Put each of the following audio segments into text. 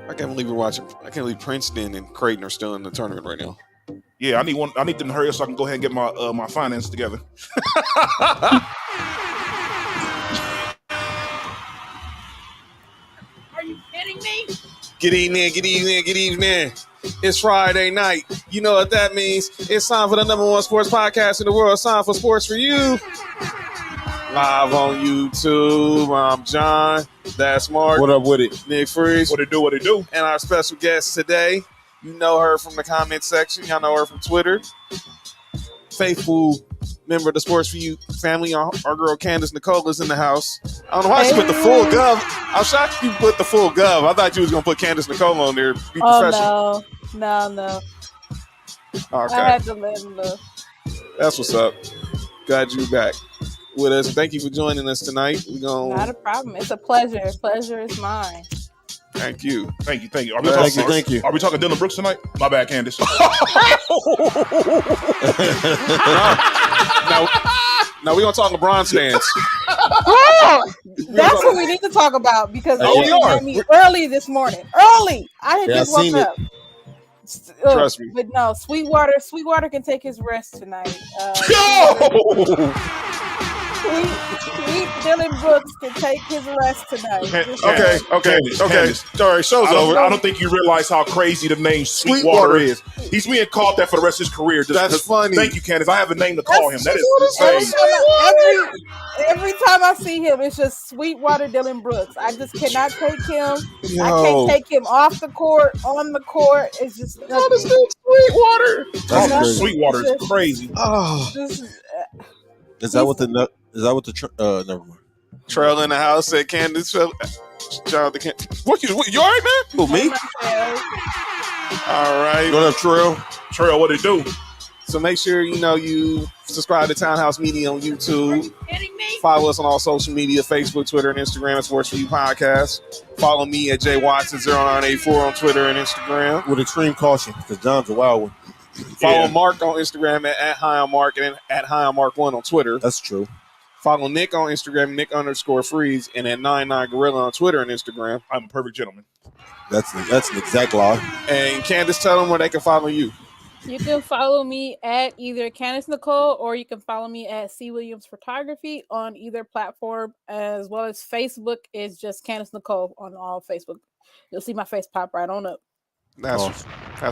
I can't believe we're watching. I can't believe Princeton and Creighton are still in the tournament right now. Yeah, I need them to hurry up so I can go ahead and get my finances together. Are you kidding me? Get evening. It's Friday night. You know what that means. It's time for the number one sports podcast in the world. It's time for Sports for You. Live on YouTube. I'm John. That's Mark. What up with it? Nick Freeze. What it do? And our special guest today. You know her from the comment section. Y'all know her from Twitter. Faithful member of the Sports for You family. Our girl Candace Nicole is in the house. I don't know why she put the full gov. I'm shocked you put the full gov. I thought you was going to put Candace Nicole on there. Be professional. No. Okay. I had to let him know. That's what's up. Glad you back with us. Thank you for joining us tonight. Not a problem. It's a pleasure. Pleasure is mine. Thank you. Thank you. Thank you. Are we talking Dylan Brooks tonight? My bad, Candace. No, we're going to talk LeBron stands. That's what we need to talk about because we are. Early this morning. Early. I had just woke up. Trust me. But no, Sweetwater can take his rest tonight. Sweet Dylan Brooks can take his rest tonight. Okay. Sorry, show's over. I don't think you realize how crazy the name Sweetwater is. He's being called that for the rest of his career. That's funny. Thank you, Candace. I have a name to call him. That is insane. Every time I see him, it's just Sweetwater Dylan Brooks. I just cannot take him. Yo. I can't take him off the court, on the court. It's just Sweetwater. That's Sweetwater is crazy. Oh, Is that what the never mind. Trail in the house said Candace. Jonathan, what you all right, man? Who, me? All right. What up, Trail? Trail, what it do? So make sure you subscribe to Townhouse Media on YouTube. Follow us on all social media, Facebook, Twitter, and Instagram at Sports for You Podcast. Follow me at jwatson0984 on Twitter and Instagram. With extreme caution, because John's a wild one. Follow Mark on Instagram at HighOnMark and at HighOnMark1 on Twitter. That's true. Follow Nick on Instagram, Nick_Freeze, and at 99Gorilla on Twitter and Instagram. I'm a perfect gentleman. That's an exact lie. And Candace, tell them where they can follow you. You can follow me at either Candace Nicole or you can follow me at C. Williams Photography on either platform, as well as Facebook is just Candace Nicole on all Facebook. You'll see my face pop right on up. That's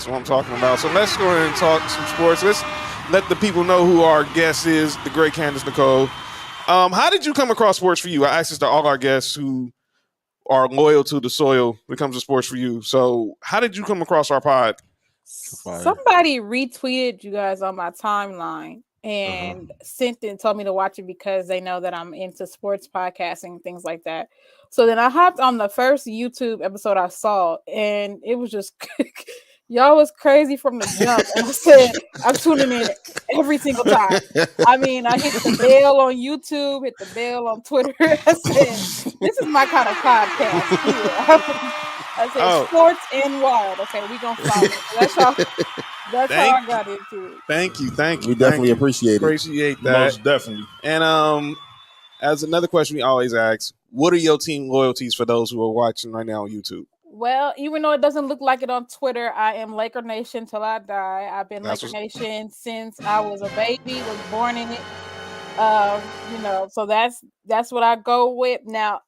what I'm talking about. So let's go ahead and talk some sports. Let's let the people know who our guest is, the great Candace Nicole. How did you come across Sports for You? I asked this to all our guests who are loyal to the soil when it comes to Sports for You. So how did you come across our pod? Somebody retweeted you guys on my timeline and sent and told me to watch it because they know that I'm into sports podcasting and things like that. So then I hopped on the first YouTube episode I saw, and it was just y'all was crazy from the jump. And I said, I'm tuning in every single time. I mean, I hit the bell on YouTube, hit the bell on Twitter. I said, this is my kind of podcast. I said, sports and wild. Okay, we gonna follow it. That's how I got into it. Thank you. We definitely appreciate that. Most definitely. And as another question we always ask, what are your team loyalties for those who are watching right now on YouTube? Well, even though it doesn't look like it on Twitter, I am Laker Nation till I die. I've been Laker Nation since I was a baby, was born in it. So that's what I go with. Now,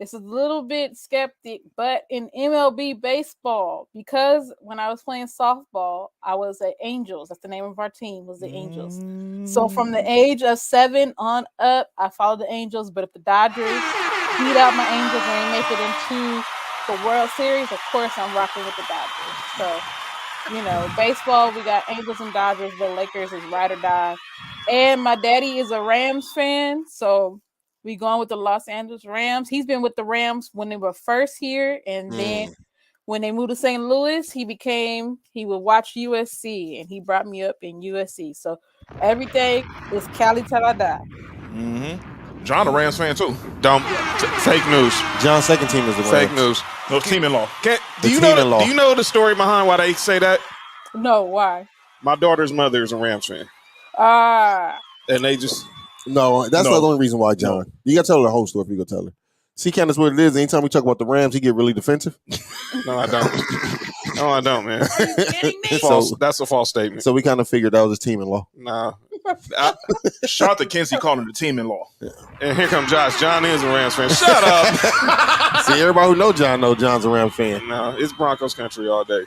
it's a little bit skeptic, but in MLB baseball, because when I was playing softball, I was at Angels. That's the name of our team, was the Angels. So from the age of 7 on up, I followed the Angels. But if the Dodgers beat out my Angels and they make it into the World Series, of course I'm rocking with the Dodgers. So, baseball, we got Angels and Dodgers, but Lakers is ride or die. And my daddy is a Rams fan, so we going with the Los Angeles Rams. He's been with the Rams when they were first here, and then when they moved to St. Louis, he would watch USC, and he brought me up in USC. So everything is Cali till I die. Mm-hmm. John, a Rams fan too. Fake news. John's second team is the Rams. Fake news. No, team-in-law. Do you know the story behind why they say that? No, why? My daughter's mother is a Rams fan. And they just... No, that's not the only reason why, John. You got to tell her the whole story if you go tell her. See, Candace, what it is. Anytime we talk about the Rams, he get really defensive. No, I don't. No, I don't, man. Are you kidding me? That's a false statement. So we kind of figured that was his team-in-law. Nah. Shout out to Kenzie calling him the team-in-law. And here comes Josh. John is a Rams fan. Shut up. See, everybody who knows John's a Rams fan. No, it's Broncos country all day.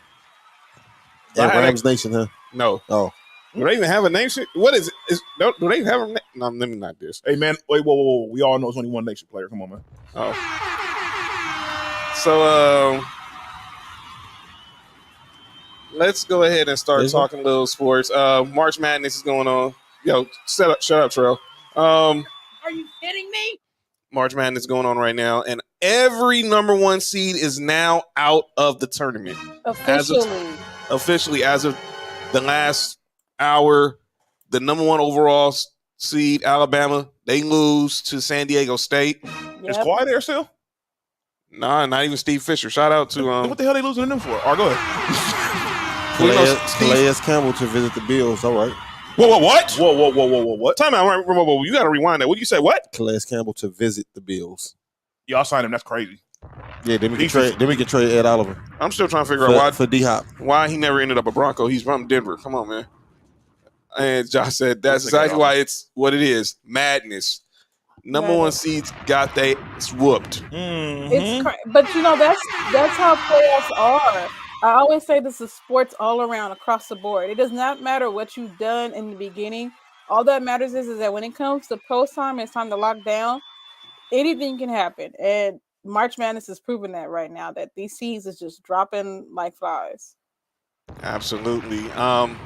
Yeah, Rams Nation, huh? No. Oh. Do they even have a nation? What is it? Do they have a nation? No, let me not this. Hey, man. Wait, whoa. We all know it's only one nation player. Come on, man. Oh. So, let's go ahead and start talking a little sports. March Madness is going on. Yo, shut up, Trell. Are you kidding me? March Madness is going on right now, and every number one seed is now out of the tournament. Officially, as of the last hour, the number one overall seed, Alabama, they lose to San Diego State. Yep. Is Kawhi there still? Nah, not even Steve Fisher. Shout out to what the hell are they losing to them for? All right, go ahead. Calais Campbell to visit the Bills. All right. Whoa, what? Whoa, what? Time out. Whoa. You got to rewind that. What did you say? What? Calais Campbell to visit the Bills. Y'all signed him. That's crazy. Yeah, then we can trade Ed Oliver. I'm still trying to figure out for D-Hop. Why he never ended up a Bronco. He's from Denver. Come on, man. And Josh said that's exactly why it's what it is. Madness. Number one seeds got they whooped. Mm-hmm. But that's how playoffs are. I always say this is sports all around across the board. It does not matter what you've done in the beginning. All that matters is that when it comes to post time, it's time to lock down. Anything can happen, and March Madness is proving that right now, that these seeds is just dropping like flies. Absolutely.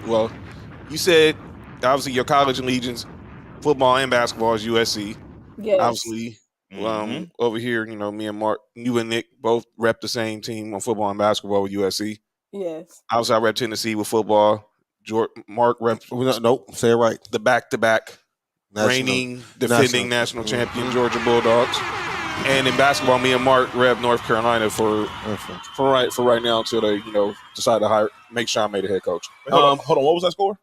Well, you said obviously your college allegiance, football and basketball is USC. Yes. Obviously, over here, me and Mark, you and Nick both rep the same team on football and basketball with USC. Yes. Obviously, I rep Tennessee with football. Mark reps. Nope, say it right. The back-to-back reigning, defending national champion Georgia Bulldogs. And in basketball, me and Mark rep North Carolina for right now until they, decide to make Sean May the head coach. Wait, hold on. What was that score?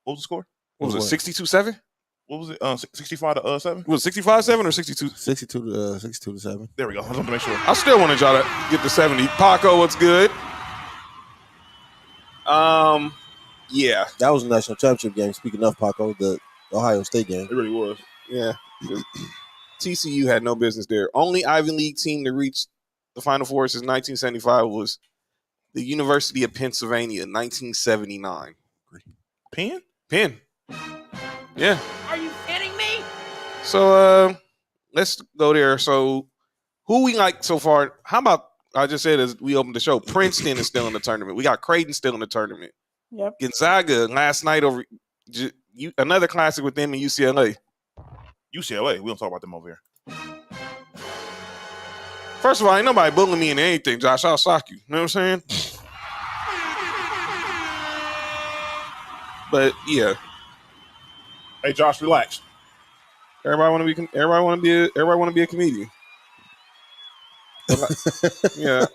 What was the score? What was it? 62-7? What was it? 65 to 7? Was it 65-7 or 62? 62 to 7. There we go. I just want to make sure. I still wanted y'all to get the 70. Paco, what's good? Yeah. That was a national championship game. Speaking of Paco, the Ohio State game. It really was. Yeah. TCU had no business there. Only Ivy League team to reach the Final Four since 1975 was the University of Pennsylvania, 1979. Penn? Yeah. Are you kidding me? So let's go there. So who we like so far? How about I just said as we opened the show, Princeton is still in the tournament. We got Creighton still in the tournament. Yep. Gonzaga last night over another classic with them and UCLA. UCLA, we don't talk about them over here. First of all, ain't nobody bullying me in anything, Josh. I'll sock you. You know what I'm saying? But yeah. Hey, Josh, relax. Everybody want to be a comedian. Yeah.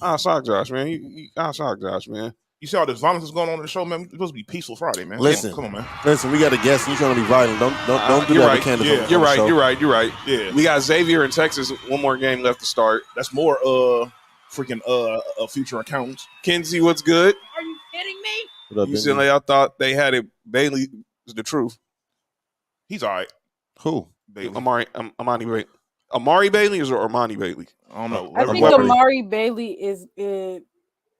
I'll sock Josh, man. I'll sock Josh, man. You see all this violence that's going on in the show, man? It's supposed to be peaceful Friday, man. Listen, come on, man. Listen, we got a guest. You're trying to be violent. Don't do that with Candace. Yeah. You're right. Yeah. We got Xavier in Texas. One more game left to start. That's more future accountants. Kenzie, what's good? Are you kidding me? What up, UCLA, I thought they had it. Bailey is the truth. He's all right. Who? Bailey. Amani Bailey. Amari Bailey or Armani Bailey? I don't know. I think Amari Bailey is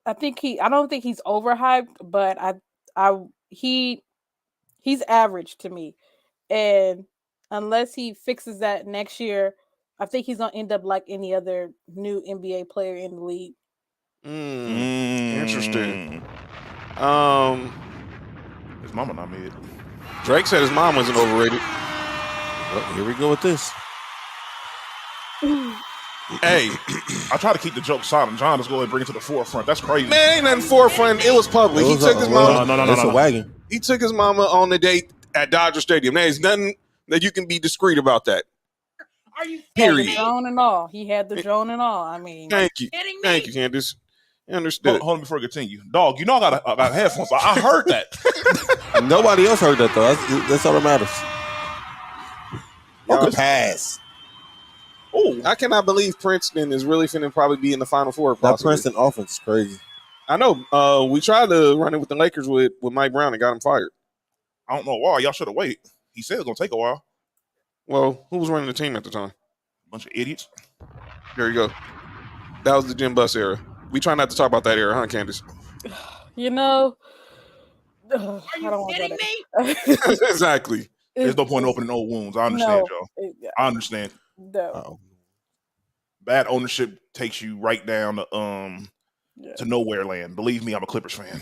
I don't think he's overhyped, but he's average to me. And unless he fixes that next year, I think he's gonna end up like any other new NBA player in the league. Interesting. His mama not made it. Drake said his mom wasn't overrated. Well, here we go with this. Hey, I try to keep the joke silent. John, let's go ahead and bring it to the forefront. That's crazy. Man, ain't nothing forefront. It was public. He took his mama. No. A wagon. He took his mama on a date at Dodger Stadium. There's nothing that you can be discreet about that. Are you Period. He had the drone and all. He had the drone and all. I mean, Thank you, Candace. I understood. Hold on before I continue. Dog, you know I got headphones. I heard that. Nobody else heard that though. That's all that matters. Y'all pass. Oh, I cannot believe Princeton is really finna probably be in the Final Four. That Possibly. Princeton offense is crazy. I know. We tried to run it with the Lakers with Mike Brown and got him fired. I don't know why. Y'all should have waited. He said it was gonna take a while. Well, who was running the team at the time? Bunch of idiots. There you go. That was the Jim Buss era. We try not to talk about that era, huh, Candace? You know, Are you kidding me? Exactly. There's no point in opening old wounds. I understand, y'all. I understand. No. Bad ownership takes you right down to nowhere land. Believe me, I'm a Clippers fan.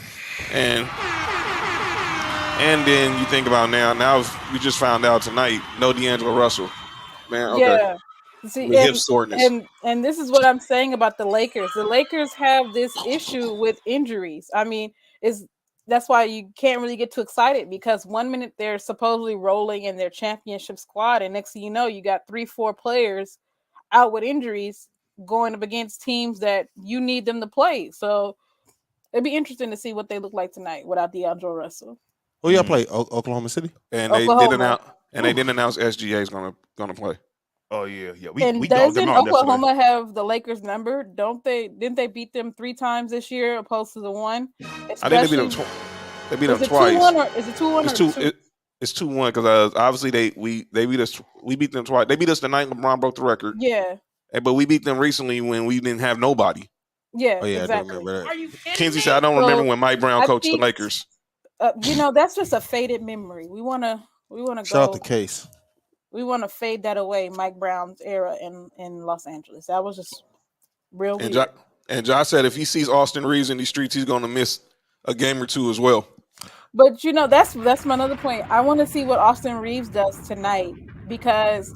And then you think about now we just found out tonight, no D'Angelo Russell. Man, okay. Yeah. See, With hip soreness. and this is what I'm saying about the Lakers. The Lakers have this issue with injuries. I mean, that's why you can't really get too excited, because 1 minute they're supposedly rolling in their championship squad, and next thing you know, you got 3-4 players out with injuries going up against teams that you need them to play. So it'd be interesting to see what they look like tonight without D'Angelo Russell. Who y'all play? Oklahoma City? And Oklahoma. they didn't announce SGA is gonna play. Oh yeah. And we dogged them doesn't out Oklahoma yesterday. have the Lakers number? Don't they? Didn't they beat them 3 times this year opposed to the 1? I think they beat them. They beat them twice. 2-1 or is it 2-1? It's 2-1 because obviously they beat us. We beat them twice. They beat us the night LeBron broke the record. Yeah. But we beat them recently when we didn't have nobody. Yeah. Oh yeah, exactly. I do remember that. Are you kidding Kenzie me? said, "I don't remember when Mike Brown coached the Lakers." That's just a faded memory. We wanna Shout out to Case. We want to fade that away, Mike Brown's era in Los Angeles. That was just real weird. And Josh said if he sees Austin Reeves in these streets, he's going to miss a game or two as well. But that's my another point. I want to see what Austin Reeves does tonight, because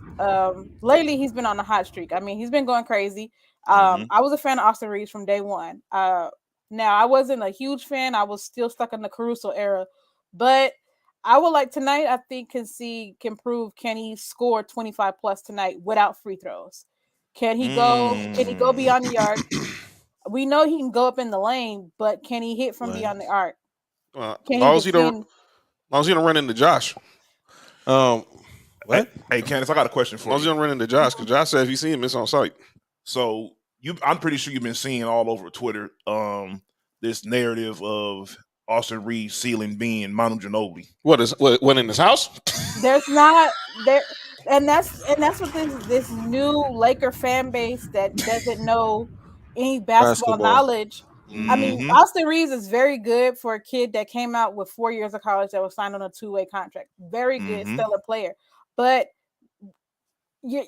lately he's been on a hot streak. I mean, he's been going crazy. I was a fan of Austin Reeves from day one. Now I wasn't a huge fan. I was still stuck in the Caruso era, but I would like tonight. I think can prove, can he score 25 plus tonight without free throws? Can he go? Can he go beyond the arc? We know he can go up in the lane, but can he hit from beyond the arc? As long as he don't run into Josh. What? Hey, Candace, I got a question for you. As long as you don't run into Josh, because Josh said if you see him, it's on site. So I'm pretty sure you've been seeing all over Twitter this narrative of Austin Reeves sealing being Manu Ginobili. What in his house? There's not there, and that's what this new Laker fan base that doesn't know any basketball knowledge. I mean, Austin Reeves is very good for a kid that came out with 4 years of college that was signed on a 2-way contract. Very good, stellar player. But you're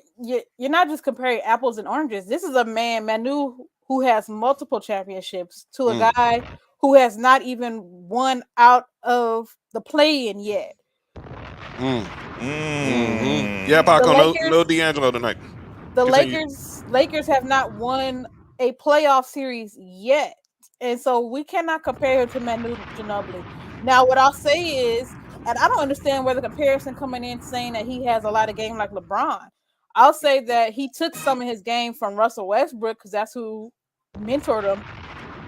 not just comparing apples and oranges. This is a man, Manu, who has multiple championships, to a guy who has not even won out of the play-in yet. Yeah, Paco, no D'Angelo tonight. The Lakers have not won a playoff series yet. And so we cannot compare him to Manu Ginobili. Now, what I'll say is, and I don't understand where the comparison coming in saying that he has a lot of game like LeBron. I'll say that he took some of his game from Russell Westbrook because that's who mentored him.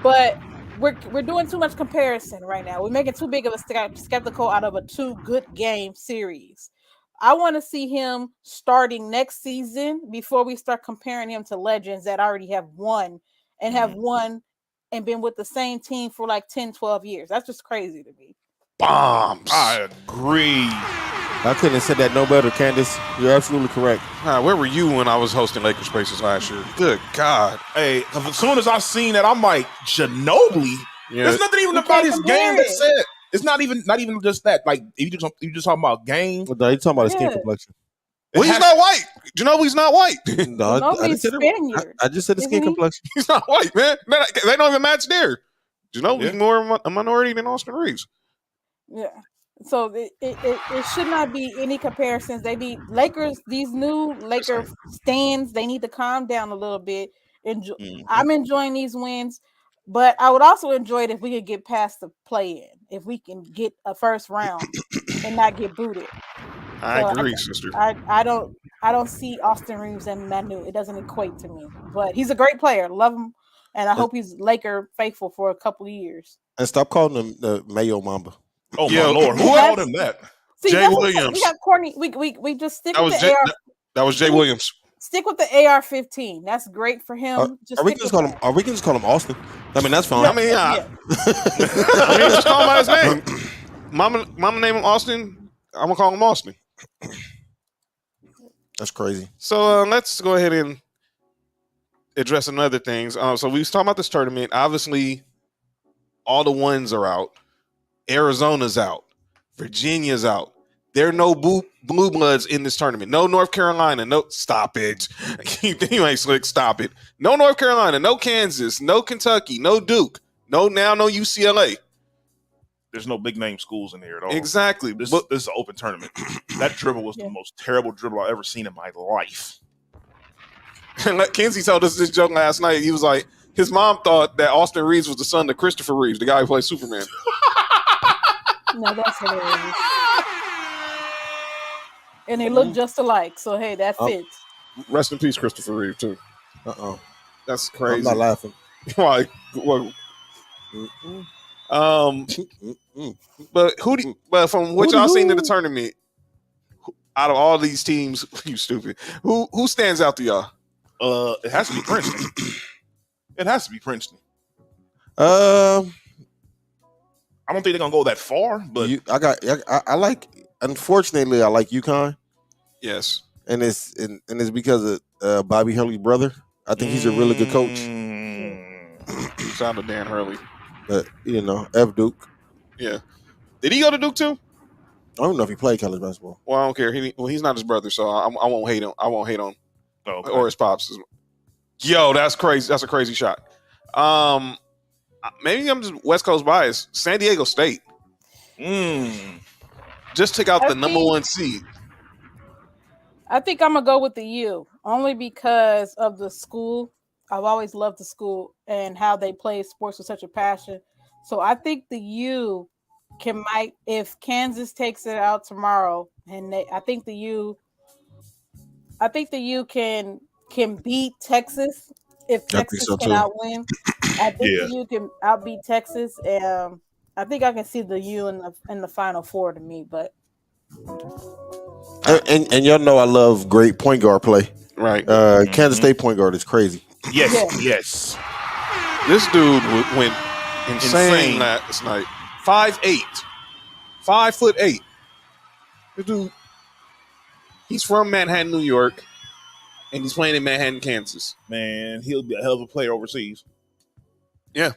But we're doing too much comparison right now. We're making too big of a skeptical out of a 2 good game series. I want to see him starting next season before we start comparing him to legends that already have won and been with the same team for like 10, 12 years. That's just crazy to me. Bombs. I agree. I couldn't have said that no better, Candace. You're absolutely correct. Where were you when I was hosting Lakers Spaces last year? Good God. Hey, as soon as I seen that, I'm like, Ginobili? Yeah. There's nothing even about his game that said. It's not even just that. Like, you just talking about game. No, you talking about his skin complexion. Well, he's not white. Ginobili's not white. No, I just said the skin complexion. He's not white, man. They don't even match there. Ginobili's more a minority than Austin Reeves. Yeah. So it should not be any comparisons. They be Lakers, these new Laker stands, they need to calm down a little bit. I'm enjoying these wins, but I would also enjoy it if we could get past the play-in, if we can get a first round and not get booted. I agree, sister. I don't see Austin Reeves and Manu. It doesn't equate to me. But he's a great player. Love him. And I hope he's Laker faithful for a couple of years. And stop calling him the Mayo Mamba. Oh my Lord! Who called him that? See, Jay Williams. We got corny. We just stick that with was the AR. That was Jay Williams. Stick with the AR-15. That's great for him. Are we can just call him Austin? I mean, that's fine. I mean, I mean, just call him by his name. Mama name him Austin. I'm gonna call him Austin. That's crazy. So let's go ahead and address some other things. So we was talking about this tournament. Obviously, all the ones are out. Arizona's out. Virginia's out. There are no blue bloods in this tournament. No North Carolina. No, stop it. You ain't slick. Stop it. No North Carolina. No Kansas. No Kentucky. No Duke. No UCLA. There's no big name schools in here at all. Exactly. This is an open tournament. That dribble was the most terrible dribble I've ever seen in my life. Kenzie told us this joke last night. He was like, his mom thought that Austin Reeves was the son of Christopher Reeves, the guy who plays Superman. No, that's hilarious. And they look just alike. So, hey, that fits. Rest in peace, Christopher Reeve, too. That's crazy. I'm not laughing. Why? But but from what y'all seen in the tournament, out of all these teams, you stupid. Who stands out to y'all? It has to be Princeton. It has to be Princeton. I don't think they're gonna go that far, but I like. Unfortunately, I like UConn. Yes, and it's because of Bobby Hurley's brother. I think he's a really good coach. Sound of Dan Hurley, but F Duke. Yeah, did he go to Duke too? I don't know if he played college basketball. Well, I don't care. He's not his brother, so I won't hate him. I won't hate on or his pops. Yo, that's crazy. That's a crazy shot. Maybe I'm just West Coast biased. San Diego State. Just took out the number one seed. I think I'm gonna go with the U only because of the school. I've always loved the school and how they play sports with such a passion. So I think the U might if Kansas takes it out tomorrow, and I think the U can beat Texas if Texas can outwin. I think the U can outbeat Texas. I think I can see the U in the Final Four to me, but. And y'all know I love great point guard play. Right. Kansas State point guard is crazy. Yes. This dude went insane last night. 5'8", 5'8". This dude, he's from Manhattan, New York, and he's playing in Manhattan, Kansas. Man, he'll be a hell of a player overseas. Yeah,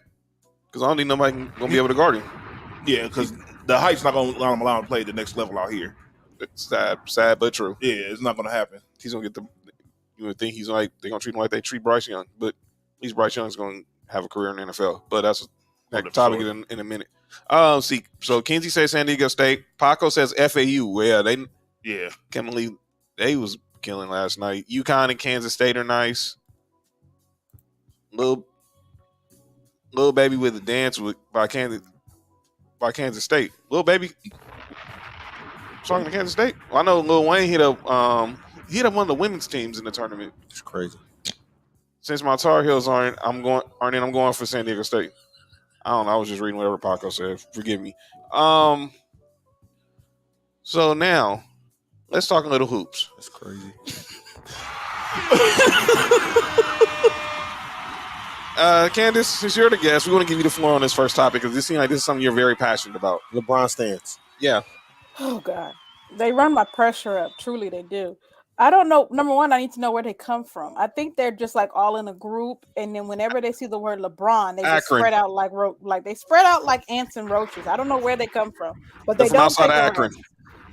because I don't think nobody gonna be able to guard him. Yeah, because the height's not gonna allow him to play the next level out here. It's sad but true. Yeah, it's not gonna happen. He's gonna get you would think they're gonna treat him like they treat Bryce Young, but at least Bryce Young's gonna have a career in the NFL. But that's a topic in a minute. So Kenzie says San Diego State. Paco says FAU. Well, can't believe they was killing last night. UConn and Kansas State are nice. Little baby with a dance by Kansas State. Little baby song to Kansas State. Well, I know Lil Wayne hit up one of the women's teams in the tournament. It's crazy. Since my Tar Heels aren't in, I'm going for San Diego State. I don't know. I was just reading whatever Paco said. Forgive me. So now let's talk a little hoops. That's crazy. Candace, since you're the guest, we want to give you the floor on this first topic because this seems like this is something you're very passionate about. LeBron stance. Yeah. Oh, God. They run my pressure up. Truly, they do. I don't know. Number one, I need to know where they come from. I think they're just like all in a group. And then whenever they see the word LeBron, they just spread out like ants and roaches. I don't know where they come from. But They're from outside of Akron.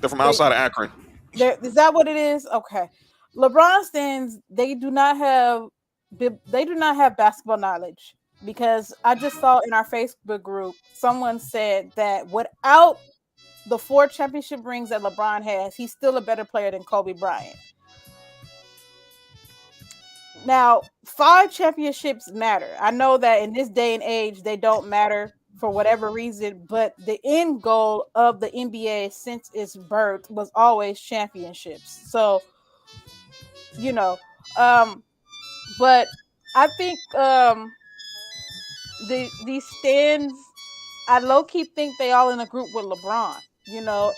They're from outside of Akron. Is that what it is? Okay. LeBron stands, they do not have basketball knowledge, because I just saw in our Facebook group, someone said that without the 4 championship rings that LeBron has, he's still a better player than Kobe Bryant. Now, 5 championships matter. I know that in this day and age, they don't matter for whatever reason, but the end goal of the NBA since its birth was always championships. So, but I think these stands, I low-key think they all in a group with LeBron,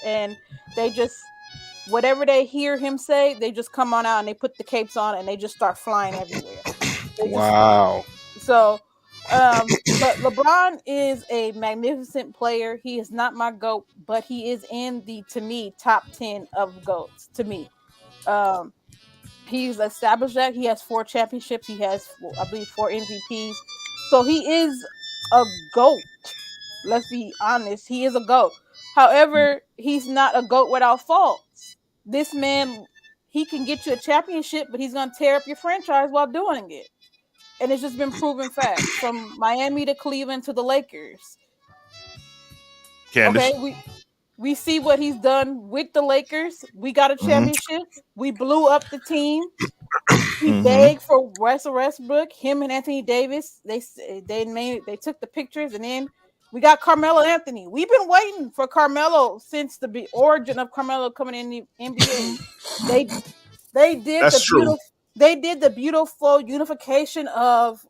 and they whatever they hear him say, they just come on out and they put the capes on and they just start flying everywhere. Wow. So, but LeBron is a magnificent player. He is not my GOAT, but he is in the, to me, top 10 of GOATs. To me, he's established that he has 4 championships. He has, I believe, 4 MVPs. So he is a GOAT. Let's be honest. He is a GOAT. However, he's not a GOAT without faults. This man, he can get you a championship, but he's going to tear up your franchise while doing it. And it's just been proven facts from Miami to Cleveland to the Lakers. Candace. Okay, we see what he's done with the Lakers. We got a championship. We blew up the team. He begged for Russell Westbrook. Him and Anthony Davis. They took the pictures, and then we got Carmelo Anthony. We've been waiting for Carmelo since the origin of Carmelo coming in the NBA. They did the beautiful unification of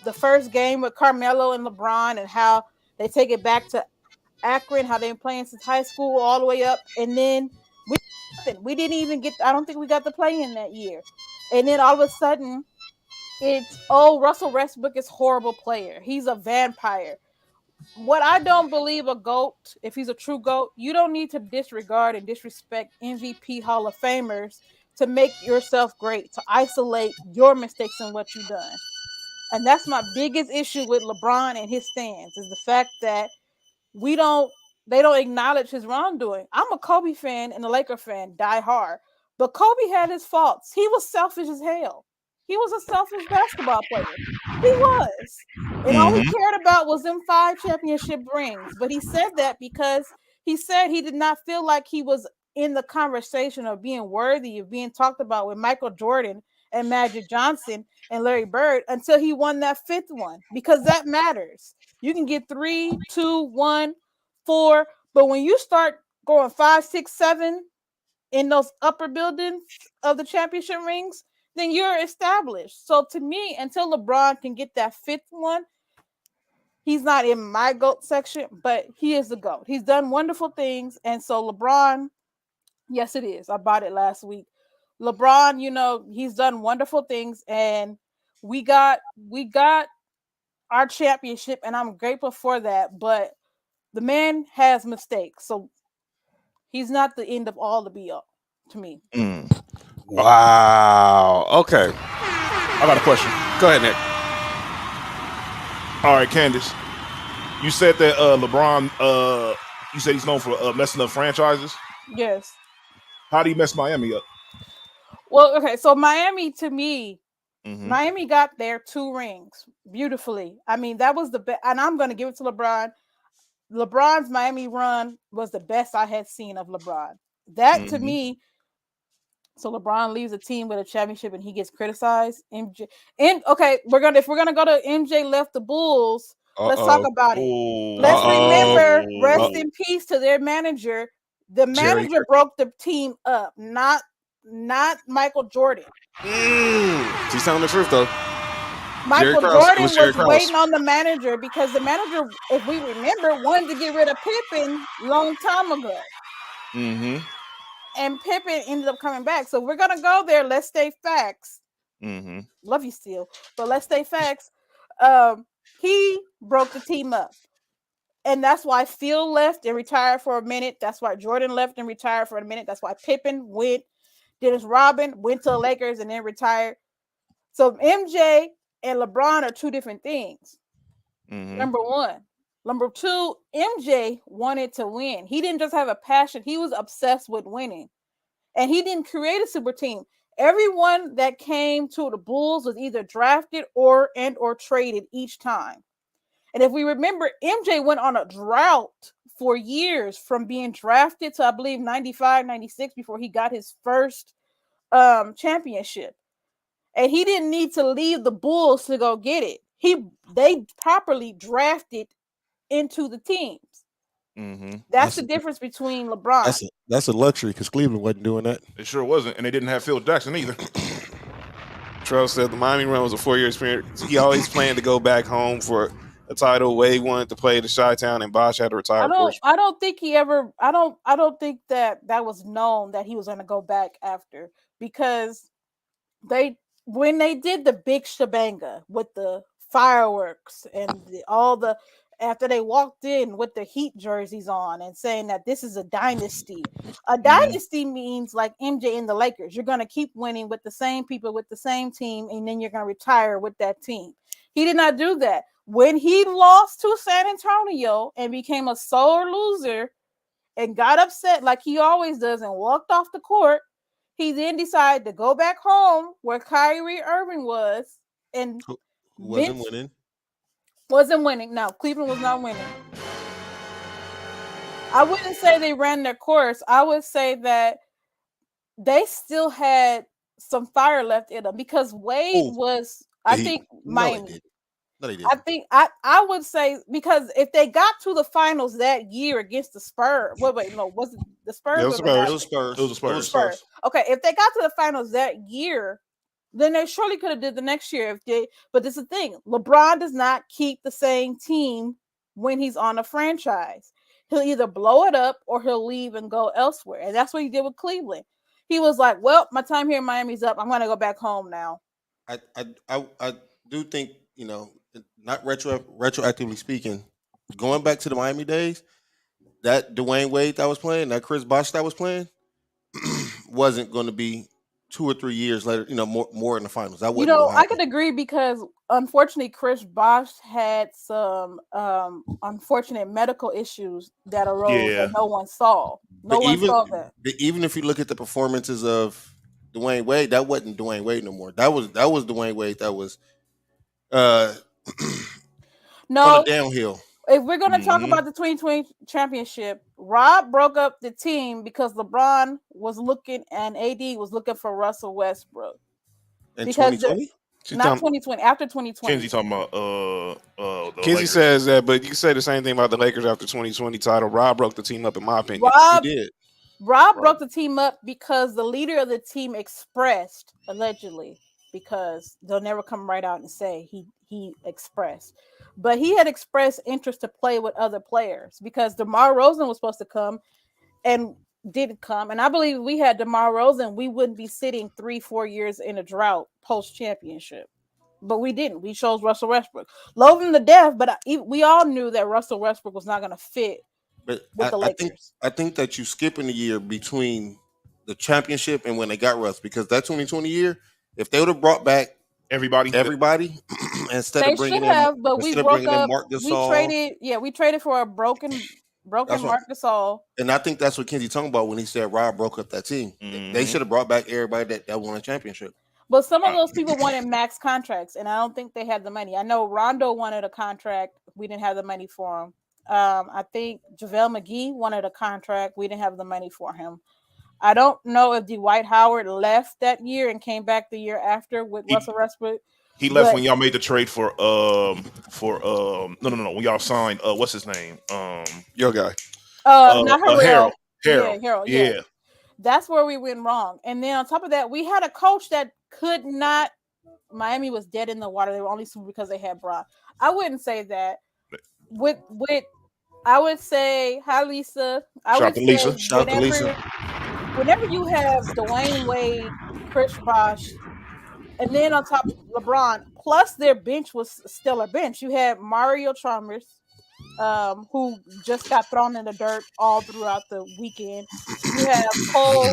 the first game with Carmelo and LeBron, and how they take it back to Akron, how they've been playing since high school all the way up, and then we didn't even get. I don't think we got the play in that year, and then all of a sudden, it's Russell Westbrook is a horrible player. He's a vampire. What I don't believe a GOAT, if he's a true GOAT, you don't need to disregard and disrespect MVP Hall of Famers to make yourself great, to isolate your mistakes and what you've done. And that's my biggest issue with LeBron and his fans, is the fact that they don't acknowledge his wrongdoing. I'm a Kobe fan and a Laker fan, die hard. But Kobe had his faults. He was selfish as hell. He was a selfish basketball player. He was. And all he cared about was them 5 championship rings. But he said that because he said he did not feel like he was in the conversation of being worthy of being talked about with Michael Jordan and Magic Johnson and Larry Bird until he won that 5th one, because that matters. You can get 3, 2, 1, 4, but when you start going 5, 6, 7 in those upper buildings of the championship rings, then you're established. So to me, until LeBron can get that 5th one, he's not in my GOAT section, but he is the GOAT. He's done wonderful things. And so LeBron, yes, it is. I bought it last week. LeBron, he's done wonderful things, and we got our championship, and I'm grateful for that. But the man has mistakes, so he's not the end of all the be all to me. Wow. Okay. I got a question. Go ahead, Nick. All right, Candace. You said that LeBron, you said he's known for messing up franchises. Yes. How do you mess Miami up? Well, okay, so Miami, to me, Miami got their 2 rings beautifully. I mean, that was the best, and I'm going to give it to LeBron. LeBron's Miami run was the best I had seen of LeBron. That to me, so LeBron leaves a team with a championship and he gets criticized. If we're gonna go to MJ left the Bulls, let's talk about it. Let's remember, rest in peace to their manager. The manager broke the team up, not Michael Jordan. She's telling the truth though. Michael Jordan was waiting on the manager because the manager, if we remember, wanted to get rid of Pippen long time ago. And Pippen ended up coming back. So we're gonna go there. Let's stay facts. Love you still, but let's stay facts. He broke the team up. And that's why Phil left and retired for a minute. That's why Jordan left and retired for a minute. That's why Pippen went. Dennis Rodman went to the Lakers and then retired. So MJ and LeBron are 2 different things. Number 1. Number 2, MJ wanted to win. He didn't just have a passion. He was obsessed with winning. And he didn't create a super team. Everyone that came to the Bulls was either drafted or traded each time. And if we remember, MJ went on a drought for years from being drafted to, I believe, 95, 96 before he got his first championship. And he didn't need to leave the Bulls to go get it. They properly drafted into the teams. That's the difference between LeBron. That's a luxury because Cleveland wasn't doing that. It sure wasn't, and they didn't have Phil Jackson either. Trell said the Miami run was a 4-year experience. He always planned to go back home for a title. Wade wanted to play the Chi-Town, and Bosh had to retire. I don't think he ever. I don't think that was known that he was going to go back after, because when they did the big shebanga with the fireworks and after they walked in with the Heat jerseys on and saying that this is a dynasty. A dynasty means like MJ and the Lakers. You're going to keep winning with the same people, with the same team, and then you're going to retire with that team. He did not do that. When he lost to San Antonio and became a sore loser and got upset like he always does and walked off the court, he then decided to go back home where Kyrie Irving was, and who wasn't winning. No, Cleveland was not winning. I wouldn't say they ran their course. I would say that they still had some fire left in them, because Wade was, I think, Miami. No, they didn't. I think I would say, because if they got to the finals that year against the Spurs, was it the Spurs? It was the Spurs. Okay, if they got to the finals that year, then they surely could have did the next year. But this is the thing: LeBron does not keep the same team when he's on a franchise. He'll either blow it up or he'll leave and go elsewhere, and that's what he did with Cleveland. He was like, "Well, my time here in Miami's up. I'm going to go back home now." I do think, not retroactively speaking, going back to the Miami days, that Dwayne Wade that was playing, that Chris Bosh that was playing, wasn't going to be 2 or 3 years later, more in the finals. That wasn't. I could agree, because unfortunately Chris Bosh had some unfortunate medical issues that arose that no one saw. No one saw that. Even if you look at the performances of Dwayne Wade, that wasn't Dwayne Wade no more. That was Dwayne Wade that was on the downhill. If we're going to talk about the 2020 championship, Rob broke up the team because LeBron was looking and AD was looking for Russell Westbrook. In 2020? Not 2020, after 2020. Kenzie talking about Kenzie says that, but you can say the same thing about the Lakers after 2020 title. Rob broke the team up, in my opinion. He did. Rob broke the team up because the leader of the team expressed, allegedly, because they'll never come right out and say he expressed. But he had expressed interest to play with other players, because DeMar DeRozan was supposed to come and didn't come. And I believe if we had DeMar DeRozan, we wouldn't be sitting 3-4 years in a drought post-championship. But we didn't. We chose Russell Westbrook. Love him to death, but we all knew that Russell Westbrook was not going to fit with the Lakers. I think that you skipping a year between the championship and when they got Russ, because that 2020 year, if they would have brought back everybody instead of bringing in Marc Gasol. We traded for a broken Marc Gasol. And I think that's what Kenzie talking about when he said Rob broke up that team. They should have brought back everybody that won a championship. But some of those people wanted max contracts, and I don't think they had the money. I know Rondo wanted a contract. We didn't have the money for him. I think JaVale McGee wanted a contract. We didn't have the money for him. I don't know if Dwight Howard left that year and came back the year after with Russell Westbrook. He left when y'all made the trade for when y'all signed what's his name? Your guy. Not Harold. Harold. Yeah. That's where we went wrong. And then on top of that, we had a coach that could not. Miami was dead in the water. They were only super because they had Brock. I wouldn't say that. I would say, hi Lisa. Shout to Lisa. Whenever you have Dwayne Wade, Chris Bosh, and then on top of LeBron, plus their bench was still a bench. You had Mario Chalmers, who just got thrown in the dirt all throughout the weekend. You have Cole.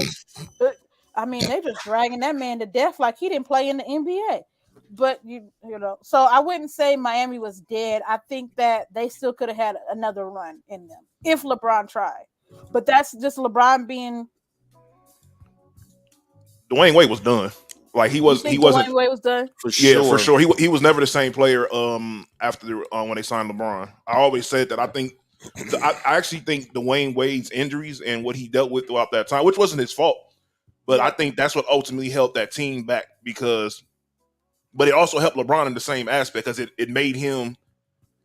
I mean, they just dragging that man to death like he didn't play in the NBA. But so I wouldn't say Miami was dead. I think that they still could have had another run in them if LeBron tried. But that's just LeBron being. Dwayne Wade was done. Like he wasn't. Dwayne Wade was done for sure. He was never the same player. After when they signed LeBron, I always said that. I actually think Dwayne Wade's injuries and what he dealt with throughout that time, which wasn't his fault, but I think that's what ultimately held that team back But it also helped LeBron in the same aspect because it made him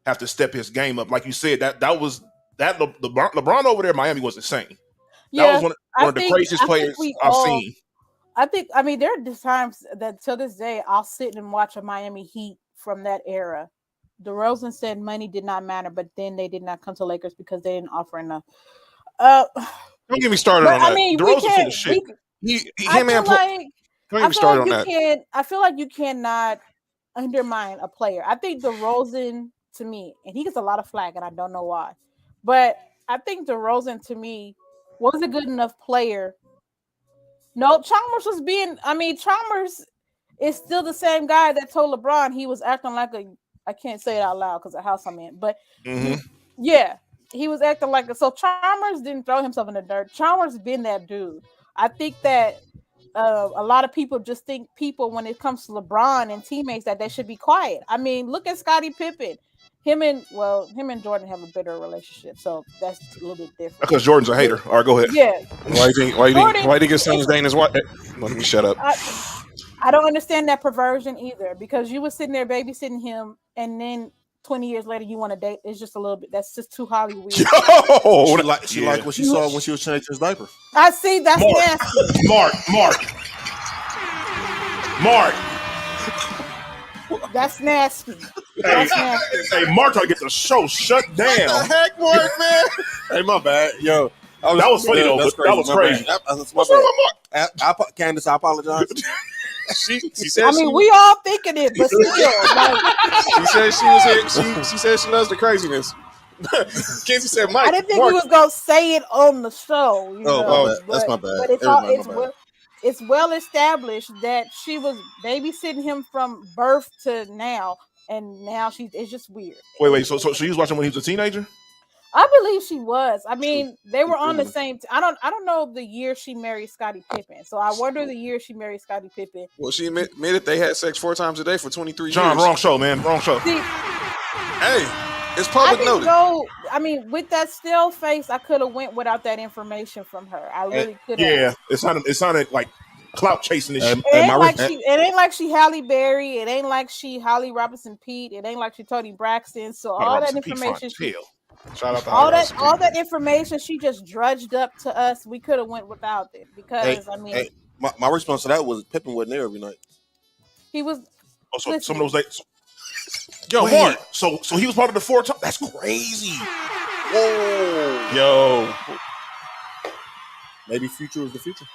have to step his game up. Like you said, LeBron over there in Miami was insane. Yeah, that was one of the craziest players I've seen. I mean, there are times that till this day I'll sit and watch a Miami Heat from that era DeRozan said money did not matter, but then they did not come to Lakers because they didn't offer enough. Don't get me started on I that. mean, DeRozan's full of shit. I feel like don't get me started on that. I feel like you cannot undermine a player. I think DeRozan, to me, and he gets a lot of flack, and I don't know why, but I think DeRozan, to me, was a good enough player. No, Chalmers is still the same guy that told LeBron he was acting like I can't say it out loud because the house I'm in, but he was acting like so Chalmers didn't throw himself in the dirt. Chalmers been that dude. I think that a lot of people just think when it comes to LeBron and teammates that they should be quiet. I mean, look at Scottie Pippen. Him and Jordan have a better relationship, so that's a little bit different. Because Jordan's a hater. All right, go ahead. Yeah. Why do you think his son is dating his wife? Let me shut up. I don't understand that perversion either, because you were sitting there babysitting him, and then 20 years later you want to date. It's just a little bit. That's just too Hollywood. She liked what she saw when she was changing his diaper. I see. That's nasty. Mark. That's nasty. That's nasty. Hey, Mark trying to get the show shut down. What the heck, Mark, man? Hey, my bad. Yo. That was funny, though. That was crazy. What's wrong with Mark? Candace, I apologize. She said. We all thinking it, but still. She said she said she loves the craziness. Kenzie said, "Mike." I didn't think he was gonna say it on the show. That's my bad. But it's well established that she was babysitting him from birth to now, and now it's just weird. Wait. So she was watching when he was a teenager? I believe she was. I mean, they were on the same. I don't know the year she married Scottie Pippen. So I wonder the year she married Scottie Pippen. Well, she admitted they had sex 4 times a day for 23 years. John, wrong show, man. Wrong show. See, hey, it's public notice. With that still face, I could have went without that information from her. I really could have. Yeah, it sounded like clout chasing this shit. It ain't like she Halle Berry. It ain't like she Holly Robinson Pete. It ain't like she Toni Braxton. So all that information. Shout out to all that information she just drudged up to us. We could have went without it because my response to that was Pippen wasn't there every night. He was. So some of those days. Mark. So he was part of the 4 times. That's crazy. Whoa. Yo. Maybe future is the future.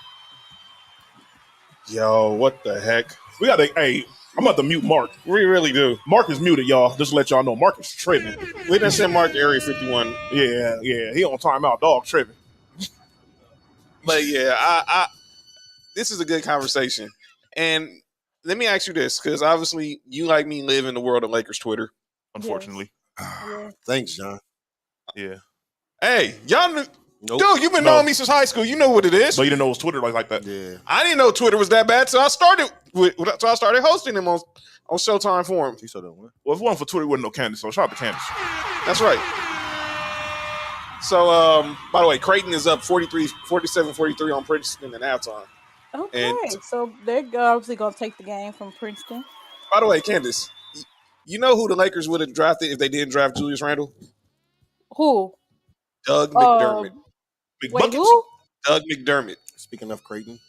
Yo, what the heck? We got to. Hey, I'm about to mute Mark. We really do. Mark is muted, y'all. Just to let y'all know, Mark is tripping. We done sent Mark to Area 51. Yeah. He on timeout, dog tripping. But yeah, I this is a good conversation. And let me ask you this, because obviously you, like me, live in the world of Lakers Twitter. Unfortunately. Yes. Thanks, John. Yeah. Hey, y'all knew. Nope. Dude, you've been knowing me since high school. You know what it is. So you didn't know it was Twitter like that? Yeah. I didn't know Twitter was that bad, so I started hosting him on Showtime for him. Well, if it wasn't for Twitter, we wouldn't know Candace. So shout out to Candace. That's right. So, by the way, Creighton is up 47-43 on Princeton in halftime. Okay, so they're obviously going to take the game from Princeton. By the way, Candace, you know who the Lakers would have drafted if they didn't draft Julius Randle? Who? Doug McDermott. Wait, who? Doug McDermott. Speaking of Creighton.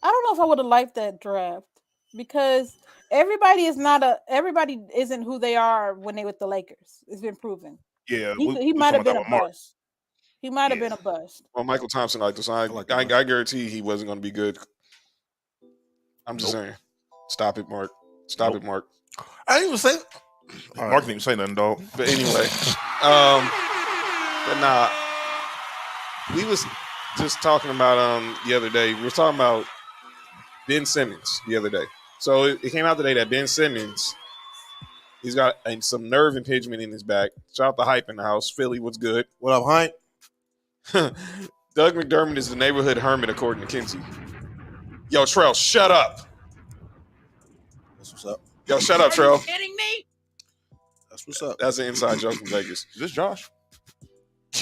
I don't know if I would have liked that draft because everybody isn't who they are when they with the Lakers. It's been proven. Yeah, he might have been a bust. He might have been a bust. Well, Michael Thompson liked this. I guarantee he wasn't going to be good. I'm just saying. Stop it, Mark. Stop it, Mark. I didn't even say. Mark didn't even say nothing, dog. But anyway, but nah. We was just talking about the other day. We were talking about Ben Simmons the other day. So it came out today that Ben Simmons, he's got some nerve impingement in his back. Shout out to Hype in the house. Philly, what's good? What up, Hype? Doug McDermott is the neighborhood hermit, according to Kinsey. Yo, Trell, shut up. That's what's up. Yo, shut up, Trell. Are you kidding me? That's what's up. That's an inside joke from Vegas. Is this Josh?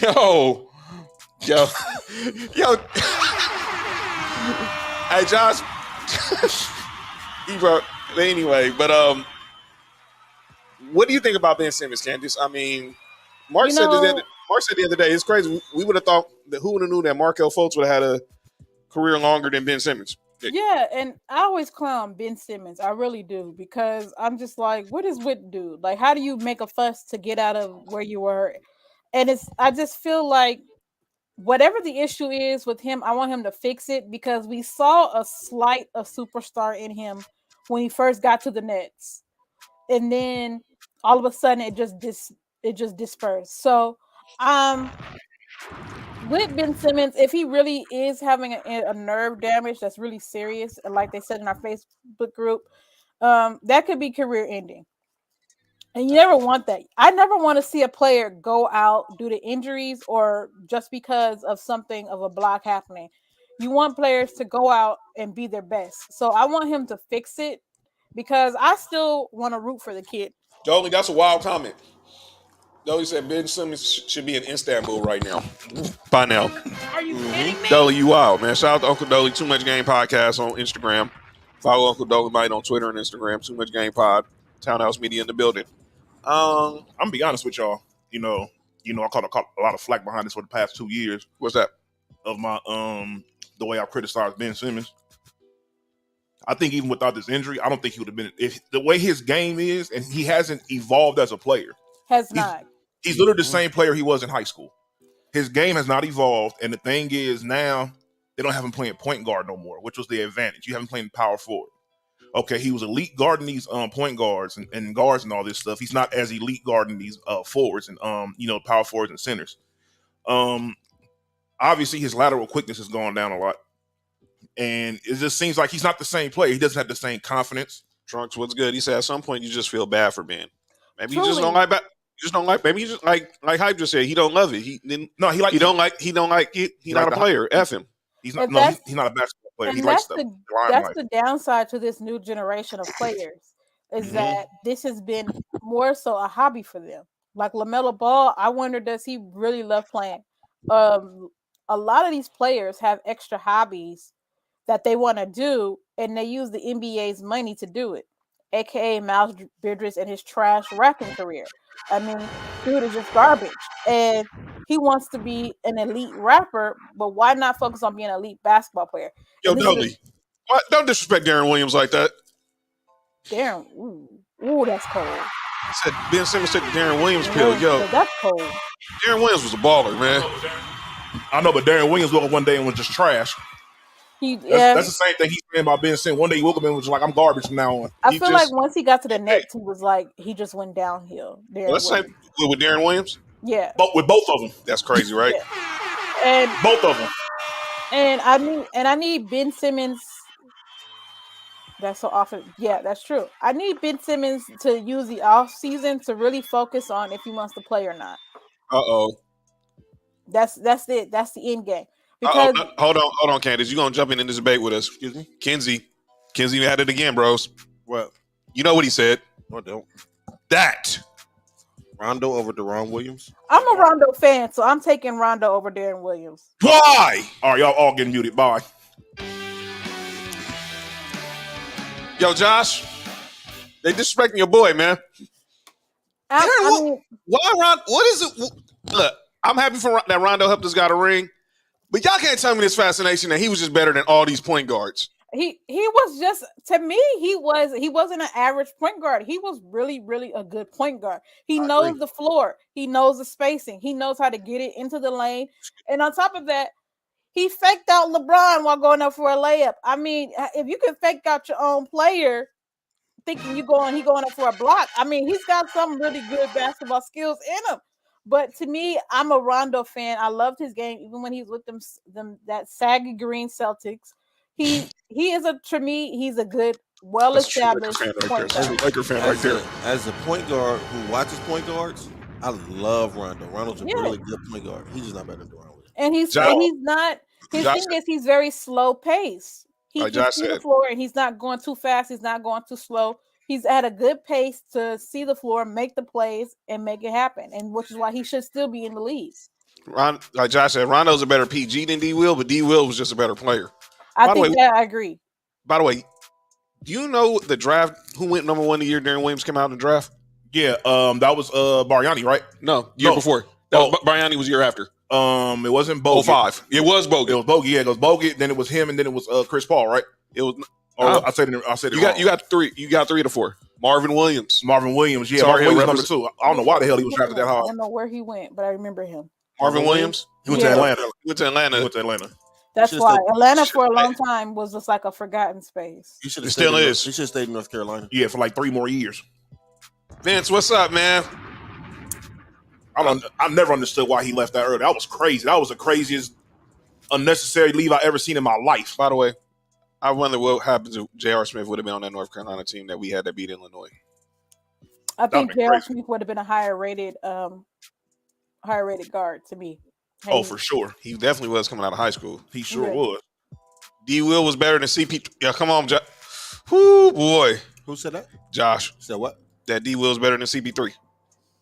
Yo. Hey, Josh. Anyway, but what do you think about Ben Simmons, Candace? I mean, Mark said the other day, it's crazy. We would have thought that who would have knew that Markelle Fultz would have had a career longer than Ben Simmons. Yeah, and I always clown Ben Simmons. I really do, because I'm just like, what is with dude? Like, how do you make a fuss to get out of where you were? And I just feel like whatever the issue is with him, I want him to fix it, because we saw a slight of superstar in him when he first got to the Nets, and then all of a sudden it just dispersed. So, with Ben Simmons, if he really is having a nerve damage that's really serious, and like they said in our Facebook group, that could be career ending. And you never want that. I never want to see a player go out due to injuries or just because of something of a block happening. You want players to go out and be their best. So I want him to fix it, because I still want to root for the kid. Dolly, that's a wild comment. Dolly said Ben Simmons should be in Istanbul right now. By now. Are you kidding me? Dolly, you wild, man. Shout out to Uncle Dolly, Too Much Game Podcast on Instagram. Follow Uncle Dolly Mite on Twitter and Instagram, Too Much Game Pod. Townhouse Media in the building. I'm gonna be honest with y'all. I caught a lot of flack behind this for the past 2 years. What's that? Of my the way I criticized Ben Simmons. I think even without this injury, I don't think he would have been, if the way his game is, and he hasn't evolved as a player. He's literally the same player he was in high school. His game has not evolved, and the thing is now they don't have him playing point guard no more, which was the advantage. You have him playing power forward. Okay, he was elite guarding these point guards and guards and all this stuff. He's not as elite guarding these forwards and power forwards and centers. Obviously his lateral quickness has gone down a lot, and it just seems like he's not the same player. He doesn't have the same confidence. Trunks, what's good? He said at some point you just feel bad for Ben. Maybe you just don't like that. You just don't like. Maybe you just like Hype just said. He don't love it. He didn't. No, he like. He don't like. He don't like it. He's not a player. F him. He's not. No, he's not a basketball player. He likes the. That's the downside to this new generation of players, is that this has been more so a hobby for them. Like LaMelo Ball, I wonder, does he really love playing? A lot of these players have extra hobbies that they want to do, and they use the NBA's money to do it, aka Miles Bridges and his trash rapping career. I mean, dude is just garbage, and he wants to be an elite rapper, but why not focus on being an elite basketball player? Yo, Dolly, don't disrespect Darren Williams like that. Darren, ooh, that's cold. I said Ben Simmons took the Darren Williams pill. Yo, that's cold. Darren Williams was a baller, man. I know, but Darren Williams woke up one day and was just trash. That's the same thing he's saying about Ben Simmons. One day he woke up and was like, I'm garbage from now on. I feel like once he got to the Nets, he was like, he just went downhill. Let's say with Darren Williams? Yeah. But with both of them. That's crazy, right? Yeah. And both of them. And I need Ben Simmons. That's so often. Yeah, that's true. I need Ben Simmons to use the off season to really focus on if he wants to play or not. That's it. That's the end game. Because hold on, Candace. You gonna jump in this debate with us? Excuse me, Kenzie had it again, bros. What? You know what he said? I don't. That Rondo over Deron Williams. I'm a Rondo fan, so I'm taking Rondo over Darren Williams. Why? All right, y'all all getting muted. Bye. Yo, Josh, they disrespecting your boy, man. Why Rondo? What is it? Look, I'm happy for that Rondo helped us got a ring. But y'all can't tell me this fascination that he was just better than all these point guards. He was just, to me, he wasn't an average point guard. He was really, really a good point guard. He knows the floor. He knows the spacing. He knows how to get it into the lane. And on top of that, he faked out LeBron while going up for a layup. I mean, if you can fake out your own player thinking he going up for a block, I mean, he's got some really good basketball skills in him. But to me, I'm a Rondo fan. I loved his game, even when he's with them that saggy green Celtics. He is to me, he's a good, well-established point guard. Laker fan right there. As a point guard who watches point guards, I love Rondo. Rondo's a really good point guard. He's just not better than Deron Williams. And he's not. His thing is he's very slow paced. He can see the floor, and he's not going too fast. He's not going too slow. He's at a good pace to see the floor, make the plays, and make it happen, and which is why he should still be in the league. Like Josh said, Rondo's a better PG than D. Will, but D. Will was just a better player. I agree. By the way, do you know the draft? Who went number one the year Darren Williams came out in the draft? Yeah, that was Bargnani, right? No, year before. Bargnani was year after. It wasn't Bogut. 05. It was Bogut. It was Bogut. Yeah, it was Bogut. Then it was him, and then it was Chris Paul, right? It was. I said it wrong. You got 3. You got 3 to 4. Marvin Williams. Yeah, Marvin Williams number 2. I don't know why the hell he was drafted that hard. I don't know where he went, but I remember him. Marvin Williams. He went to Atlanta. He went to Atlanta. That's why Atlanta for a long time was just like a forgotten space. He should have still is. He should have stayed in North Carolina. Yeah, for like 3 more years. Vince, what's up, man? I never understood why he left that early. That was crazy. That was the craziest unnecessary leave I ever seen in my life. By the way, I wonder what happens if J.R. Smith would have been on that North Carolina team that we had that beat Illinois. I think J.R. Smith would have been a higher rated guard to me. Oh, for sure. He definitely was coming out of high school. He sure was. D. Will was better than CP. Yeah, come on, Josh. Whoo, boy. Who said that? Josh. Said what? That D. Will's better than CP3.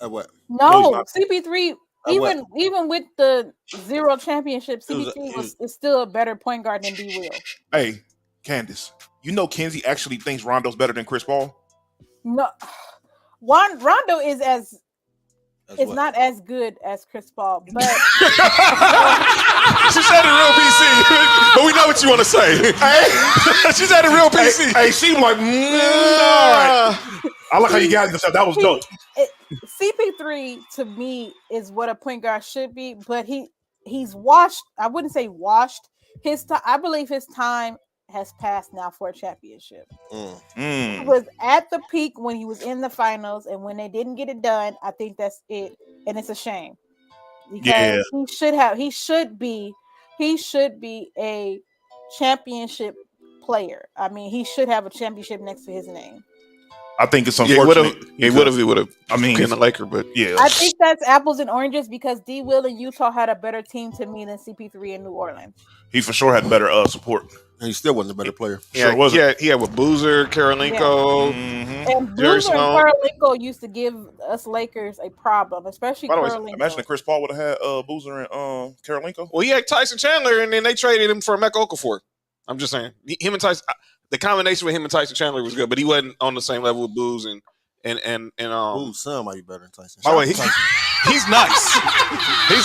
What? No, CP3. Even with the 0 championship, CP3 is still a better point guard than D. Will. Hey, Candace, you know Kenzie actually thinks Rondo's better than Chris Paul? No, Rondo is not as good as Chris Paul, but she said it real PC. But we know what you want to say. She said it real PC. Hey, she was like, all right. I like how you got this. That was dope. CP3 to me is what a point guard should be, but he's washed. I wouldn't say washed. I believe his time has passed now for a championship. He was at the peak when he was in the finals, and when they didn't get it done, I think that's it, and it's a shame because he should be a championship player. I mean, he should have a championship next to his name. I think it's unfortunate. He would have. I mean, been a Laker, but yeah. I think that's apples and oranges because D. Will in Utah had a better team to me than CP3 in New Orleans. He for sure had better support. And he still wasn't a better player. Yeah, he had with Boozer, Karolinko. Yeah. And Boozer and Karolinko used to give us Lakers a problem, especially Karolinko. Imagine if Chris Paul would have had Boozer and Karolinko. Well, he had Tyson Chandler, and then they traded him for Emeka Okafor. I'm just saying, him and Tyson. The combination with him and Tyson Chandler was good, but he wasn't on the same level with Booz and Boo's son might be better than Tyson. By the way, he's nice.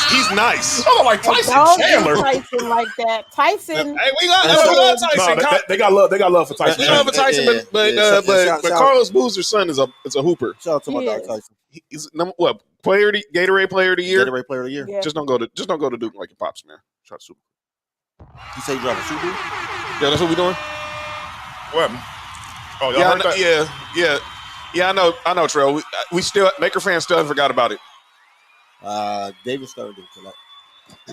He's nice. I don't like Tyson Chandler. Tyson like that. Tyson. Hey, we love Tyson. No, they got love for Tyson. We love Tyson, but Carlos Boozer's son is a hooper. Shout out to my dog Tyson. He's Gatorade Player of the Year. Gatorade Player of the Year. Yeah. Just don't go to Duke like your pops, man. Shout out to Super. He said he dropped a Super. Yeah, that's what we doing. What? Oh, y'all heard that? Yeah. I know, Trell. We still Laker fans still haven't forgot about it. David started it tonight.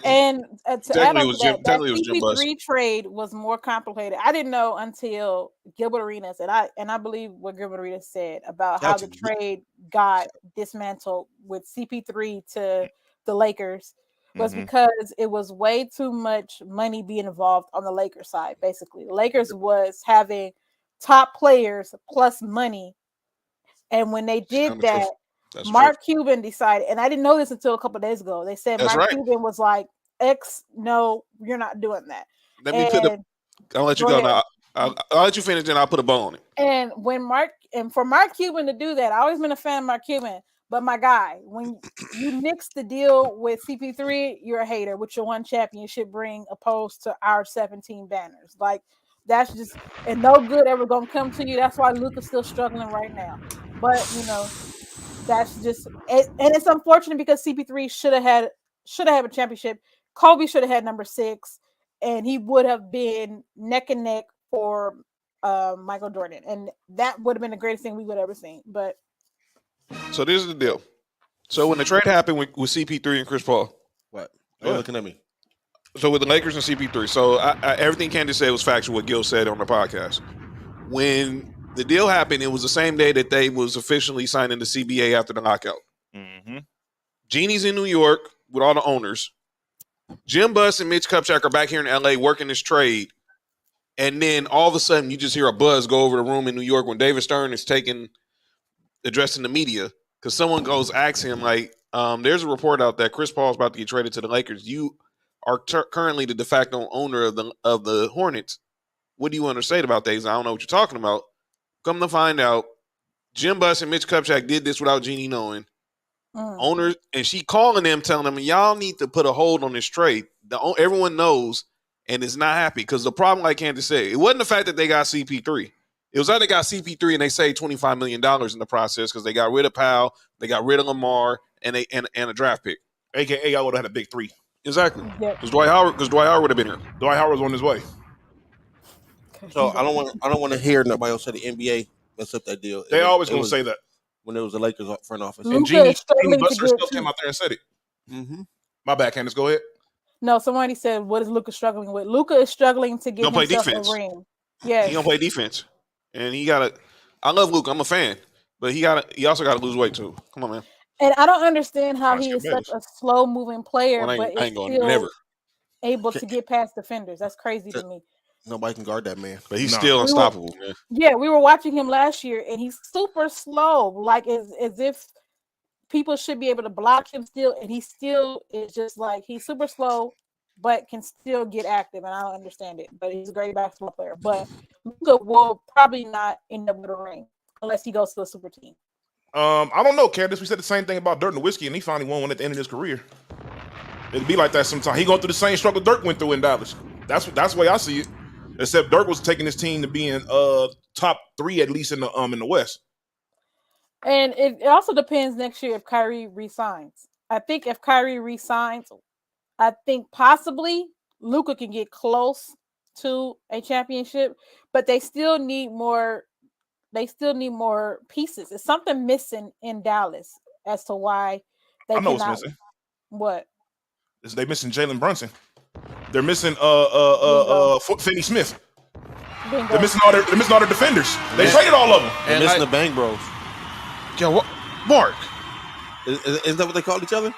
And to add on to that CP3 trade was more complicated. I didn't know until Gilbert Arenas, and I believe what Gilbert Arenas said about how the trade got dismantled with CP3 to the Lakers was because it was way too much money being involved on the Lakers side. Basically, the Lakers was having top players plus money, and when they did that, Mark Cuban decided, and I didn't know this until a couple of days ago. They said Cuban was like, no, you're not doing that. I'll let you go now. I'll let you finish, and I'll put a bow on it. And for Mark Cuban to do that, I always been a fan of Mark Cuban. But my guy, when you nix the deal with CP3, you're a hater with your 1 championship ring opposed to our 17 banners. Like, that's just, and no good ever going to come to you. That's why Luka's still struggling right now. But, that's just, and it's unfortunate because CP3 should have had a championship. Kobe should have had number 6, and he would have been neck and neck for Michael Jordan. And that would have been the greatest thing we would have ever seen. But so this is the deal. So when the trade happened with CP3 and Chris Paul, what? You're looking at me. So with the Lakers and CP3, so everything Candace said was factual. What Gil said on the podcast. When the deal happened, it was the same day that they was officially signing the CBA after the lockout. Jeannie's in New York with all the owners. Jim Buss and Mitch Kupchak are back here in LA working this trade. And then all of a sudden you just hear a buzz go over the room in New York when David Stern is addressing the media because someone goes ask him like, there's a report out that Chris Paul's about to get traded to the Lakers. You are currently the de facto owner of the Hornets. What do you want to say about that? I don't know what you're talking about. Come to find out, Jim Buss and Mitch Kupchak did this without Jeannie knowing. Owners, and she calling them, telling them, y'all need to put a hold on this trade. Everyone knows and is not happy because the problem, like Candace said, it wasn't the fact that they got CP3. It was that they got CP3 and they saved $25 million in the process because they got rid of Powell, they got rid of Lamar, and a draft pick. AKA, I would have had a big 3. Exactly. Because Dwight Howard would have been here. Dwight Howard was on his way. So I don't want to hear nobody else say the NBA messed up that deal. They always going to say that when it was the Lakers front office. And Jeannie Buster still came out there and said it. Mm-hmm. My bad, Candace. Go ahead. No, somebody said, "What is Luka struggling with?" Luka is struggling to get himself a ring. Yes, he don't play defense, and he gotta. I love Luka. I'm a fan, but he also gotta lose weight too. Come on, man. And I don't understand how he is such a slow-moving player, but is still able to get past defenders. That's crazy to me. Nobody can guard that man, but he's still unstoppable, man. Yeah, we were watching him last year, and he's super slow, like as if people should be able to block him still, and he still is just like he's super slow, but can still get active, and I don't understand it. But he's a great basketball player. But Luka will probably not end up with a ring unless he goes to a super team. I don't know, Candace. We said the same thing about Dirk Nowitzki, and he finally won one at the end of his career. It'd be like that sometimes. He going through the same struggle Dirk went through in Dallas. That's the way I see it. Except Dirk was taking his team to being top 3 at least in the West. And it also depends next year if Kyrie resigns. I think if Kyrie resigns, I think possibly Luka can get close to a championship, but they still need more. They still need more pieces. There's something missing in Dallas as to why they cannot. What's missing. What? They missing Jalen Brunson. They're missing Finney Smith. Bingo. They're missing all their defenders. They traded all of them. They're missing the Bang Bros. Yo, what? Mark. Is that what they called each other?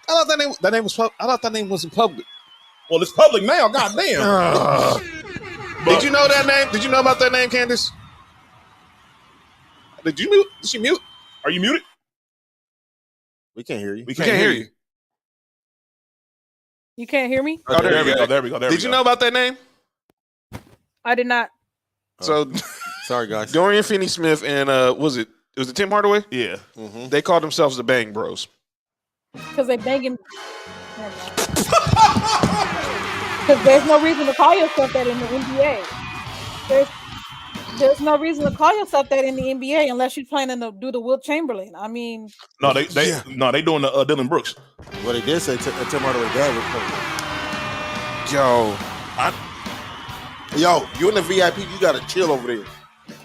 I thought that name was. I thought that name wasn't public. Well, it's public now. Goddamn. Did you know that name? Did you know about that name, Candace? Did you mute? Did she mute? Are you muted? We can't hear you. We can't hear you. You can't hear me? Oh, there we go. Did you know about that name? I did not. So, sorry, guys. Dorian Finney-Smith and was it Tim Hardaway? Yeah. Mm-hmm. They called themselves the Bang Bros. Because they banging. Because there's no reason to call yourself that in the NBA. There's no reason to call yourself that in the NBA unless you're planning to do the Wilt Chamberlain. I mean, they doing the Dylan Brooks. Well, they did say Tim Hardaway dad was Yo, you in the VIP? You gotta chill over there.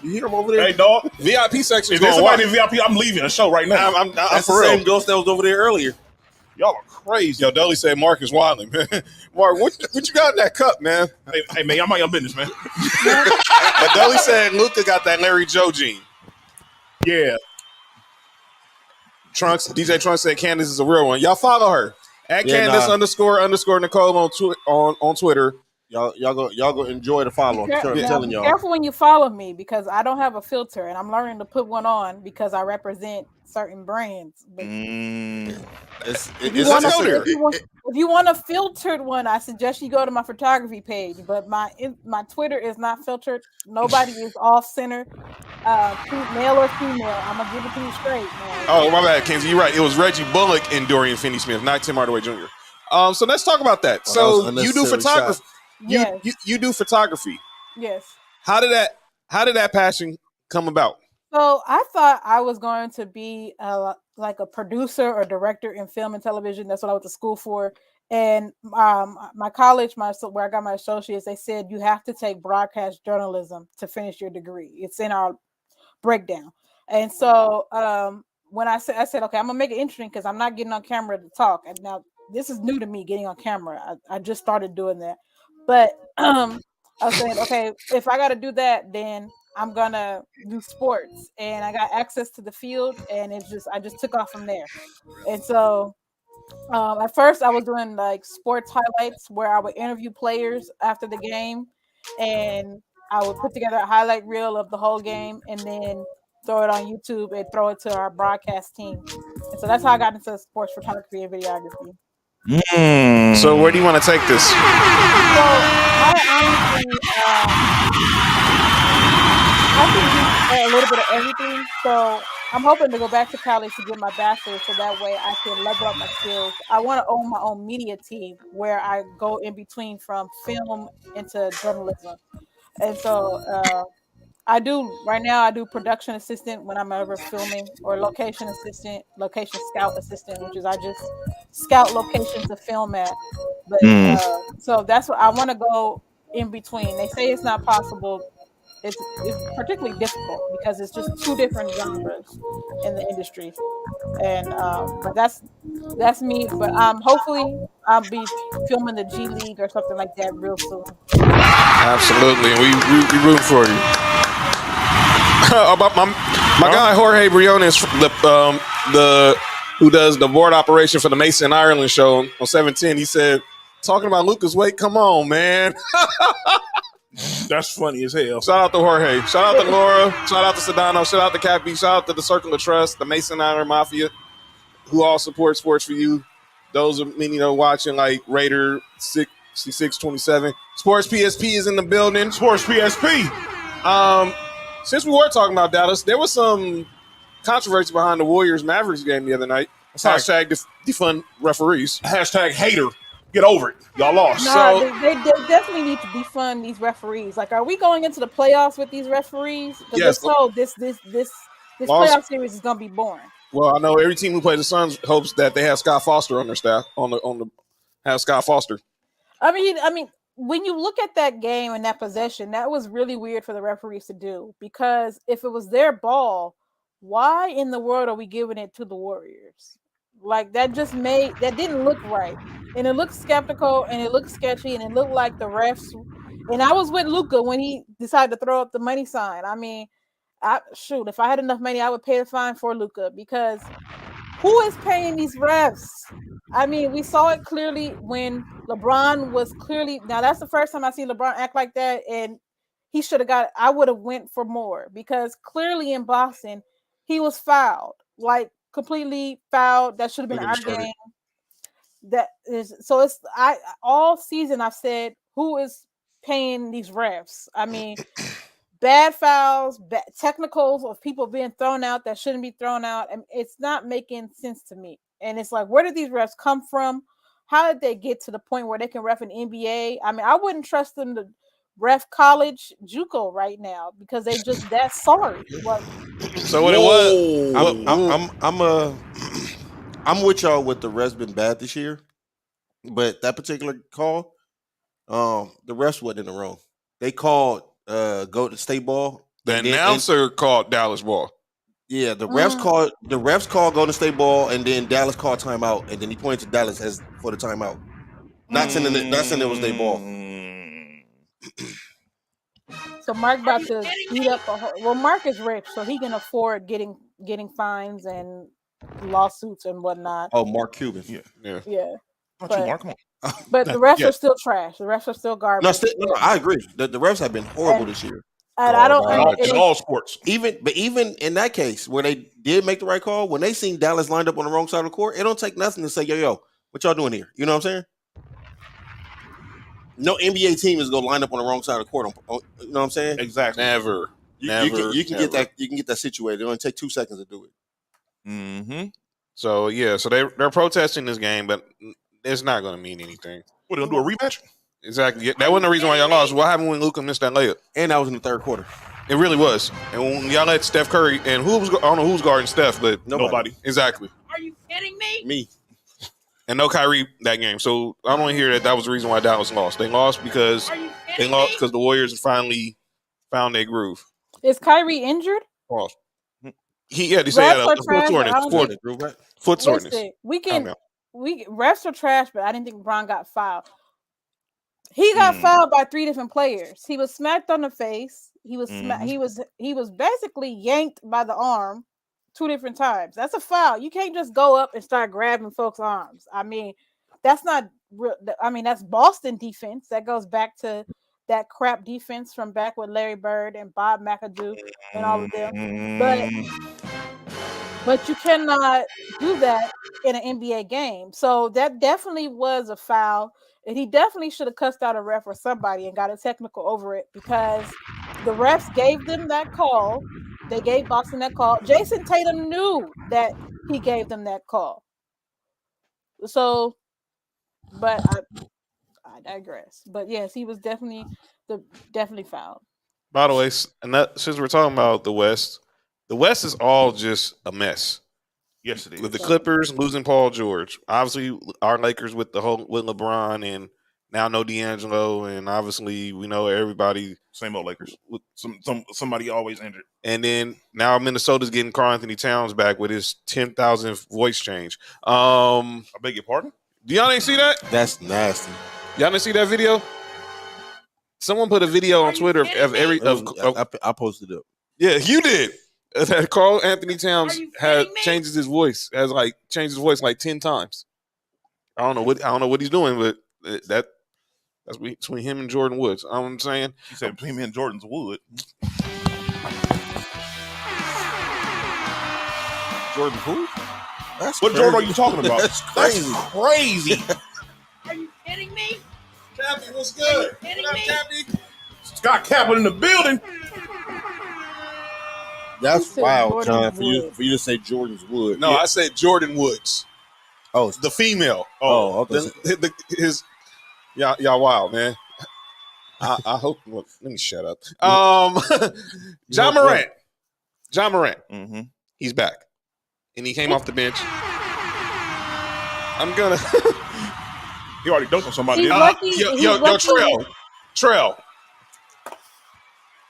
You hear him over there? Hey, dog. VIP section. If there's somebody in VIP, I'm leaving the show right now. That's the same ghost that was over there earlier. Y'all are crazy. Yo, Dolly said Mark is wilding, man. Mark, what you got in that cup, man? Hey man, y'all mind your business, man. But Dolly said Luka got that Larry Joe gene. Yeah. DJ Trunks said Candace is a real one. Y'all follow her at Candace _ Nicole on Twitter. Y'all go enjoy the follow. I'm telling y'all. Be careful when you follow me because I don't have a filter and I'm learning to put one on because I represent certain brands. But if you want a filtered one, I suggest you go to my photography page. But my Twitter is not filtered. Nobody is off center, male or female. I'm gonna give it to you straight, man. Oh, my bad, Kenzie. You're right. It was Reggie Bullock and Dorian Finney-Smith, not Tim Hardaway Jr. So let's talk about that. So you do photography. Yes. You do photography. Yes. How did that passion come about? So I thought I was going to be like a producer or director in film and television. That's what I went to school for. And my college, where I got my associates, they said you have to take broadcast journalism to finish your degree. It's in our breakdown. And so when I said, okay, I'm gonna make it interesting because I'm not getting on camera to talk. And now this is new to me, getting on camera. I just started doing that. But I was saying, okay, if I got to do that, then I'm gonna do sports, and I got access to the field, and I just took off from there. And so, at first, I was doing like sports highlights where I would interview players after the game, and I would put together a highlight reel of the whole game, and then throw it on YouTube and throw it to our broadcast team. And so that's how I got into sports photography and videography. So where do you want to take this? So I honestly, I can do a little bit of everything. So I'm hoping to go back to college to get my bachelor's, so that way I can level up my skills. I want to own my own media team where I go in between from film into journalism, and so I do right now. I do production assistant when I'm ever filming, or location assistant, location scout assistant, which is I just scout locations to film at. But so that's what I want to go in between. They say it's not possible. It's particularly difficult because it's just two different genres in the industry, and but that's me. But hopefully I'll be filming the G League or something like that real soon. Absolutely, and we rooting for you. About my guy Jorge Briones, the who does the board operation for the Mason Ireland show on 710. He said, talking about Lucas Wade, come on, man. That's funny as hell. Shout out to Jorge. Shout out to Laura. Shout out to Sedano. Shout out to Cappy. Shout out to the Circle of Trust, the Mason Ireland Mafia, who all support Sports for You. Those of many watching like Raider 6627. Sports PSP is in the building. Sports PSP. Since we were talking about Dallas, there was some controversy behind the Warriors Mavericks game the other night. Hashtag defund referees. Hashtag hater. Get over it. Y'all lost. Nah, they definitely need to defund these referees. Like, are we going into the playoffs with these referees? Because this playoff series is gonna be boring. Well, I know every team who plays the Suns hopes that they have Scott Foster on their staff. Have Scott Foster. I mean, when you look at that game and that possession, that was really weird for the referees to do, because if it was their ball, why in the world are we giving it to the Warriors? Like, that didn't look right. And it looked skeptical, and it looked sketchy, and it looked like the refs. And I was with Luka when he decided to throw up the money sign. I mean, if I had enough money, I would pay the fine for Luka, because who is paying these refs? I mean, we saw it clearly when LeBron was clearly. Now, that's the first time I seen LeBron act like that, and he should have I would have went for more, because clearly in Boston he was fouled, like completely fouled. That should have been our game. That is so. All season I've said, who is paying these refs? I mean, bad fouls, bad technicals of people being thrown out that shouldn't be thrown out, and it's not making sense to me. And it's like, where did these refs come from? How did they get to the point where they can ref an NBA? I mean, I wouldn't trust them to ref college JUCO right now, because they just that sorry. Like, so what it was? I'm with y'all with the refs been bad this year, but that particular call, the refs wasn't in the wrong. They called go to state ball. The announcer called Dallas ball. Yeah, the refs called Golden State ball, and then Dallas called timeout, and then he pointed to Dallas as for the timeout. Not saying it was their ball. So Mark about to beat up Mark is rich, so he can afford getting fines and lawsuits and whatnot. Oh, Mark Cuban. Yeah. But, Mark, come on. But the refs are still trash. The refs are still garbage. No, I agree. The refs have been horrible this year. And I don't in all sports. Even in that case where they did make the right call, when they seen Dallas lined up on the wrong side of the court, it don't take nothing to say, yo, what y'all doing here? You know what I'm saying? No NBA team is gonna line up on the wrong side of the court. You know what I'm saying? Exactly. Never. You can get that. You can get that situated. It only take 2 seconds to do it. Mm-hmm. So yeah, they're protesting this game, but it's not going to mean anything. What, they gonna do a rematch? Exactly. That wasn't the reason why y'all lost. What happened when Luka missed that layup? And that was in the third quarter. It really was. And when y'all let Steph Curry, and I don't know who's guarding Steph, but nobody. Exactly. Are you kidding me? Me. And no Kyrie that game. So I don't want to hear that was the reason why Dallas lost. They lost because the Warriors finally found their groove. Is Kyrie injured? Lost. They say he had a foot soreness. Listen, refs are trash, but I didn't think LeBron got fouled. He got fouled by 3 different players. He was smacked on the face. He was he was basically yanked by the arm 2 different times. That's a foul. You can't just go up and start grabbing folks' arms. I mean, that's not real. I mean, that's Boston defense. That goes back to that crap defense from back with Larry Bird and Bob McAdoo and all of them. But you cannot do that in an NBA game. So that definitely was a foul. And he definitely should have cussed out a ref or somebody and got a technical over it, because the refs gave them that call They gave Boston that call. Jason Tatum knew that he gave them that call. So, but I digress. But yes, he was definitely fouled. By the way, and that since we're talking about the West is all just a mess. Yes, it is. With the Clippers losing Paul George, obviously our Lakers with LeBron and now no D'Angelo, and obviously we know everybody. Same old Lakers. With somebody always injured. And then now Minnesota's getting Karl Anthony Towns back with his 10,000th voice change. I beg your pardon? Y'all didn't see that? That's nasty. Y'all didn't see that video? Someone put a video on Twitter of I posted it. Yeah, you did. That Karl Anthony Towns changed his voice like 10 times. I don't know what he's doing, but that's between him and Jordan Woods. You know what I'm saying? He said between him and Jordan's Wood. Jordan who? What crazy. Jordan are you talking about? That's crazy. That's crazy. Are you kidding me? Cappy, what's good? Are you kidding me? Cappy? Scott Kaplan in the building. That's wild, Jordan John, for you to say Jordan's Wood. No, I said Jordan Woods. Oh, the female. Okay. Y'all wild, man. I hope. Well, let me shut up. John Morant. John Morant. Mm-hmm. He's back, and he came off the bench. I'm gonna. He already dunked on somebody. Trell.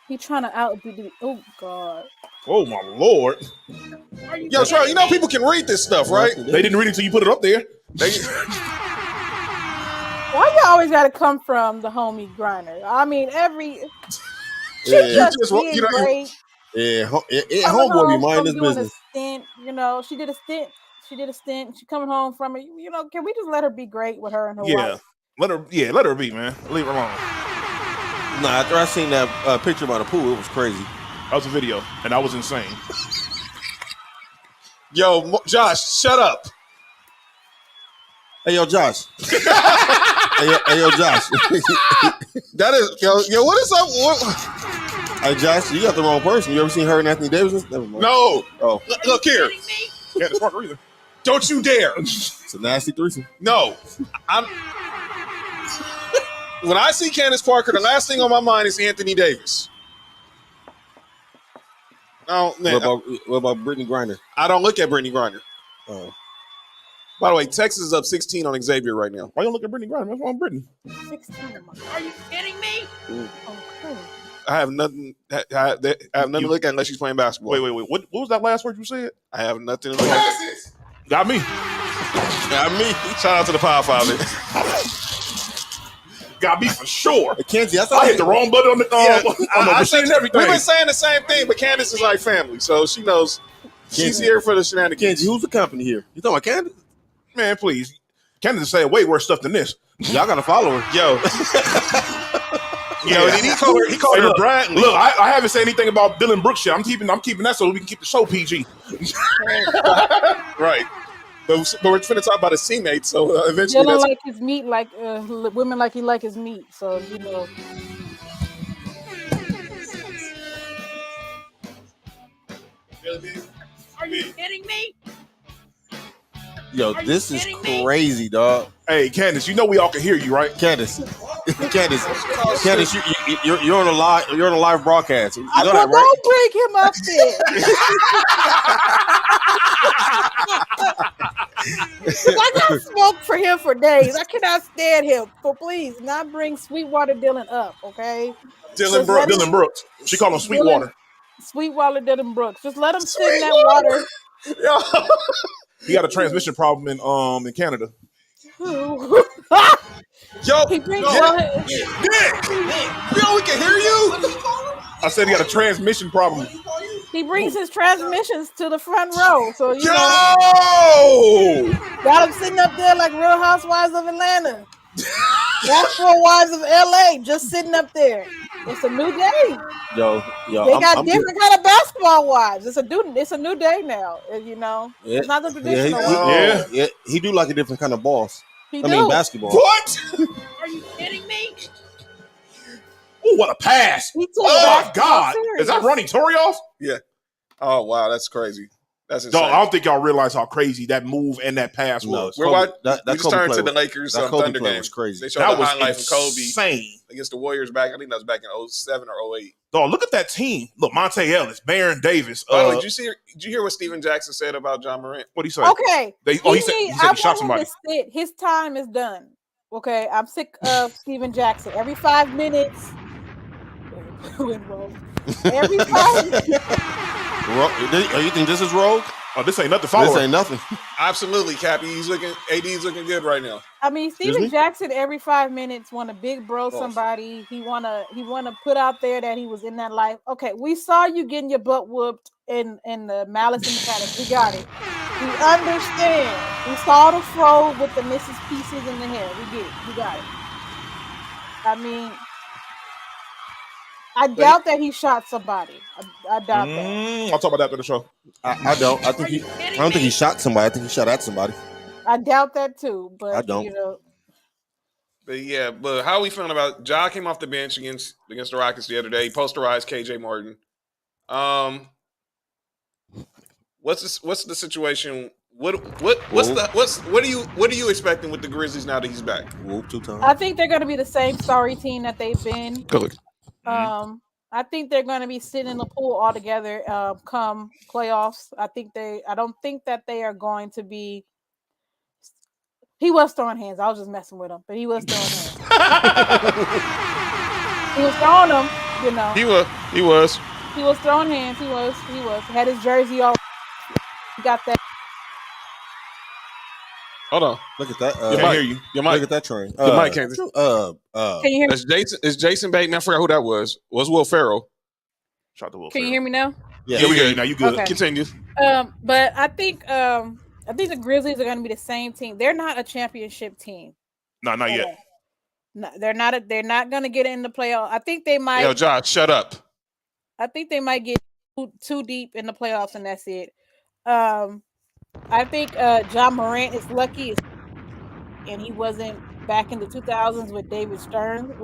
He trying to outdo. Oh God. Oh my Lord. Yo, Trell, you know people can read this stuff, right? They didn't read it until you put it up there. Why you always got to come from the homie Griner? I mean, great. Yeah, homeboy be mind his business. Stint, she did a stint. She coming home from it. Can we just let her be great with her and her wife? Let her be, man. Leave her alone. Nah, after I seen that picture by the pool, it was crazy. That was a video, and that was insane. Yo, Josh, shut up. Hey, yo, Josh. hey, yo, Josh. That is, yo, what is up? Hey, Josh, you got the wrong person. You ever seen her and Anthony Davis? Never mind. No. Oh. Look here. Candace Parker either. Don't you dare. It's a nasty threesome. No. When I see Candace Parker, the last thing on my mind is Anthony Davis. Oh, man. What about Brittany Griner? I don't look at Brittany Griner. Oh. By the way, Texas is up 16 on Xavier right now. Why you look at Brittany Griner? What's wrong with Brittany? 16. Are you kidding me? Okay. I have nothing. I have nothing to look at unless she's playing basketball. Wait. What was that last word you said? I have nothing to look at. Got me. Shout out to the Power Five. Got me for sure. Kenzie, I hit the wrong button on the machine and everything. We've been saying the same thing, but Candace is like family, so she knows she's here for the shenanigans. Kenzie, who's the company here? You talking about Candace? Man, please. Candace said way worse stuff than this. Y'all gotta follow her. Yo, he called her Bradley. Look, I haven't said anything about Dylan Brooks yet. I'm keeping that so we can keep the show PG. Right. But we're trying to talk about his teammates, so eventually Dylan like his meat, like women like he like his meat. So Are you kidding me? Yo, this is crazy, dog. Hey, Candace, you know we all can hear you, right? Candace, you're on a live. You're on a live broadcast. You know that, right? Don't bring him up there. I got smoke for him for days. I cannot stand him. So please, not bring Sweetwater Dylan up, okay? Dylan Brooks. She called him Sweetwater. Sweetwater Dylan Brooks. Just let him sit in that water. He got a transmission problem in Canada. Yo, he brings Nick, we can hear you. I said he got a transmission problem. He brings his transmissions to the front row, so got him sitting up there like Real Housewives of Atlanta. That's Real Wives of LA, just sitting up there. It's a new day. Yo, they got different kind of basketball wives. It's a new day now. It's not the traditional. Yeah, he do like a different kind of boss. I mean, basketball. What? Are you kidding me? Oh, what a pass! Oh my God! Is that Ronnie Torioff? Yeah. Oh wow, that's crazy. That's insane. Dog, I don't think y'all realize how crazy that move and that pass was. We just turned to the Lakers Thunder game. Was crazy. They showed That the was highlight from Kobe insane against the Warriors back. I think that was back in 07 or 08. Dog, look at that team. Look, Monte Ellis, Baron Davis. By the way, did you hear what Steven Jackson said about John Morant? What did he say? Okay. He said he shot somebody. His time is done. Okay, I'm sick of Steven Jackson. Every 5 minutes. Every 5 minutes. You think this is rogue? Oh, this ain't nothing. Follow This ain't nothing. Absolutely, Cappy. AD's looking good right now. I mean, Steven Jackson every 5 minutes want to big bro somebody. He wanna put out there that he was in that life. Okay, we saw you getting your butt whooped in the Malice in the Palace. We got it. We understand. We saw the fro with the Mrs. Pieces in the hair. We get it. We got it. I mean, I doubt that he shot somebody. I doubt that. I'll talk about that after the show. I don't. I don't think he shot somebody. I think he shot at somebody. I doubt that too, but I don't. You know. But how are we feeling about Ja came off the bench against the Rockets the other day. He posterized KJ Martin. What's the situation? What are you expecting with the Grizzlies now that he's back? I think they're going to be the same sorry team that they've been. I think they're going to be sitting in the pool all together come playoffs. I don't think that they are going to be. He was throwing hands. I was just messing with him, but he was throwing hands. He was throwing them, you know. He was. He was throwing hands. He was. Had his jersey all. He got that. Hold on. Look at that. Can't hear you. Your mic. Look at that train. Your mic can't. Can you hear me? It's Jason Bateman. I forgot who that was. Was Will Ferrell. Shout to Will Can Ferrell. you hear me now? Yeah, we hear you now. You good. Okay. Continue. But I think the Grizzlies are going to be the same team. They're not a championship team. No, not yet. No, they're not. They're not going to get in the playoffs. I think they might. Yo, Josh, shut up. I think they might get too deep in the playoffs, and that's it. I think John Morant is lucky, and he wasn't back in the 2000s with David Stern.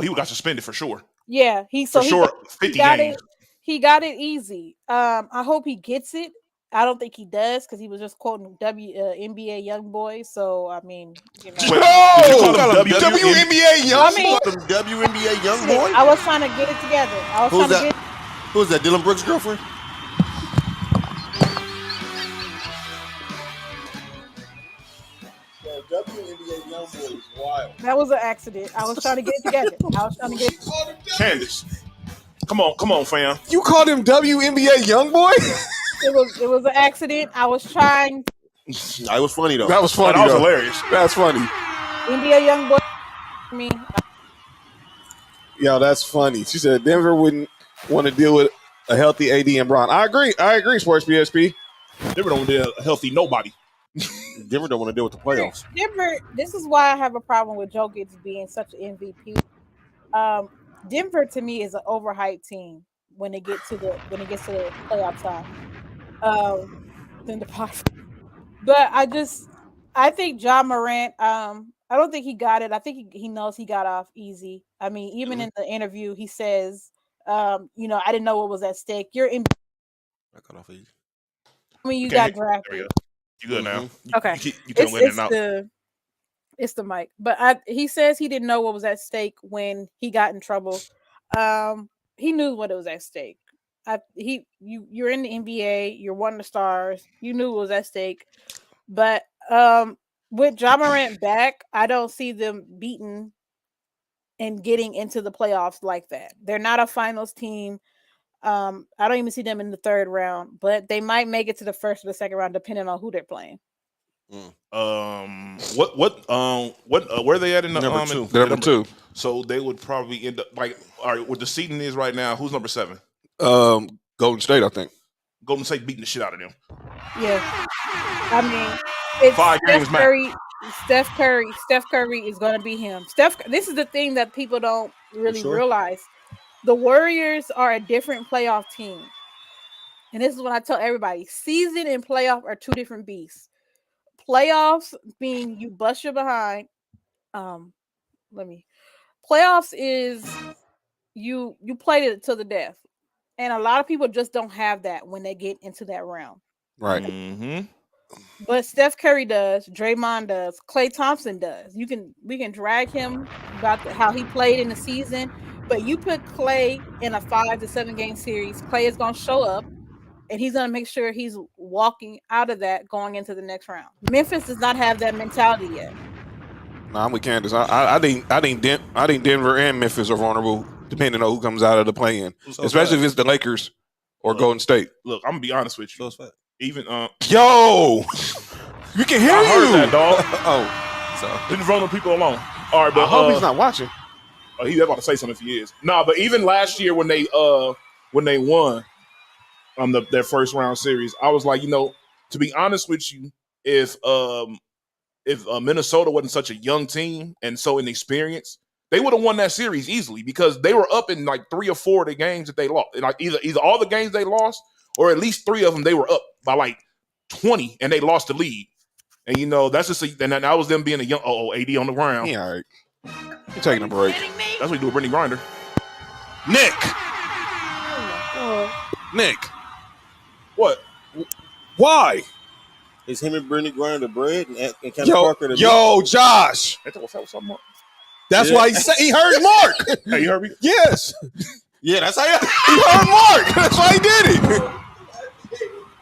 He got suspended for sure. Yeah, 50 games. He got it easy. I hope he gets it. I don't think he does because he was just quoting NBA young boy. So I mean, you know. WNBA young boy. WNBA young boy. I was trying to get it together. Who's that? Dylan Brooks' girlfriend? WNBA young boy is wild. That was an accident. I was trying to get it together. Candace. Come on, fam. You called him WNBA young boy? It was an accident. I was trying. It was funny though. That was funny. That was hilarious. That's funny. NBA young boy. Yo, that's funny. She said Denver wouldn't want to deal with a healthy AD and Bron. I agree, Sports BSP. Denver don't deal with a healthy nobody. Denver don't want to deal with the playoffs. Denver. This is why I have a problem with Jokic being such an MVP. Denver to me is an overhyped team when it gets to the playoff time. Then the pot. But I think John Morant. I don't think he got it. I think he knows he got off easy. I mean, even in the interview, he says, I didn't know what was at stake. You're in. I got off easy. I mean, you got drafted. You good now? Okay. You can win it out. It's the mic, but he says he didn't know what was at stake when he got in trouble. He knew what was at stake. You're in the NBA. You're one of the stars. You knew what was at stake. But with John Morant back, I don't see them beating and getting into the playoffs like that. They're not a finals team. I don't even see them in the third round, but they might make it to the first or the second round, depending on who they're playing. Where are they at in the number two? Number two. So they would probably end up all right. What the seeding is right now? Who's number 7? Golden State, I think. Golden State beating the shit out of them. Yeah, I mean, it's 5 games, Steph Curry is going to be him. This is the thing that people don't really realize. The Warriors are a different playoff team, and this is what I tell everybody: season and playoff are two different beasts. Playoffs being you bust your behind. Playoffs is you played it to the death. And a lot of people just don't have that when they get into that realm. Right. Mm-hmm. But Steph Curry does, Draymond does, Klay Thompson does. We can drag him about how he played in the season, but you put Klay in a 5 to 7 game series, Klay is gonna show up and he's gonna make sure he's walking out of that going into the next round. Memphis does not have that mentality yet. No, I'm with Candace. I think Denver and Memphis are vulnerable depending on who comes out of the play-in, especially if it's the Lakers or Golden State. Look, I'm gonna be honest with you. Even Yo, we can hear I you. heard that, dog. So Leave the vulnerable people alone. All right, but I hope he's not watching. He's about to say something if he is. Nah, but even last year when they won their first round series, I was like, to be honest with you, if Minnesota wasn't such a young team and so inexperienced, they would have won that series easily because they were up in like 3 or 4 of the games that they lost. Like either all the games they lost or at least 3 of them they were up by like 20 and they lost the lead. And that's just and that was them being a young AD on the ground. Yeah, all right. You're taking a break. That's what you do with Brittany Griner. Nick. What? Why? Is him and Brittany Griner the bread and Candace Parker the Josh. That's why he heard Mark. Hey, you heard me? Yes. Yeah, that's how he heard Mark. That's why he did it.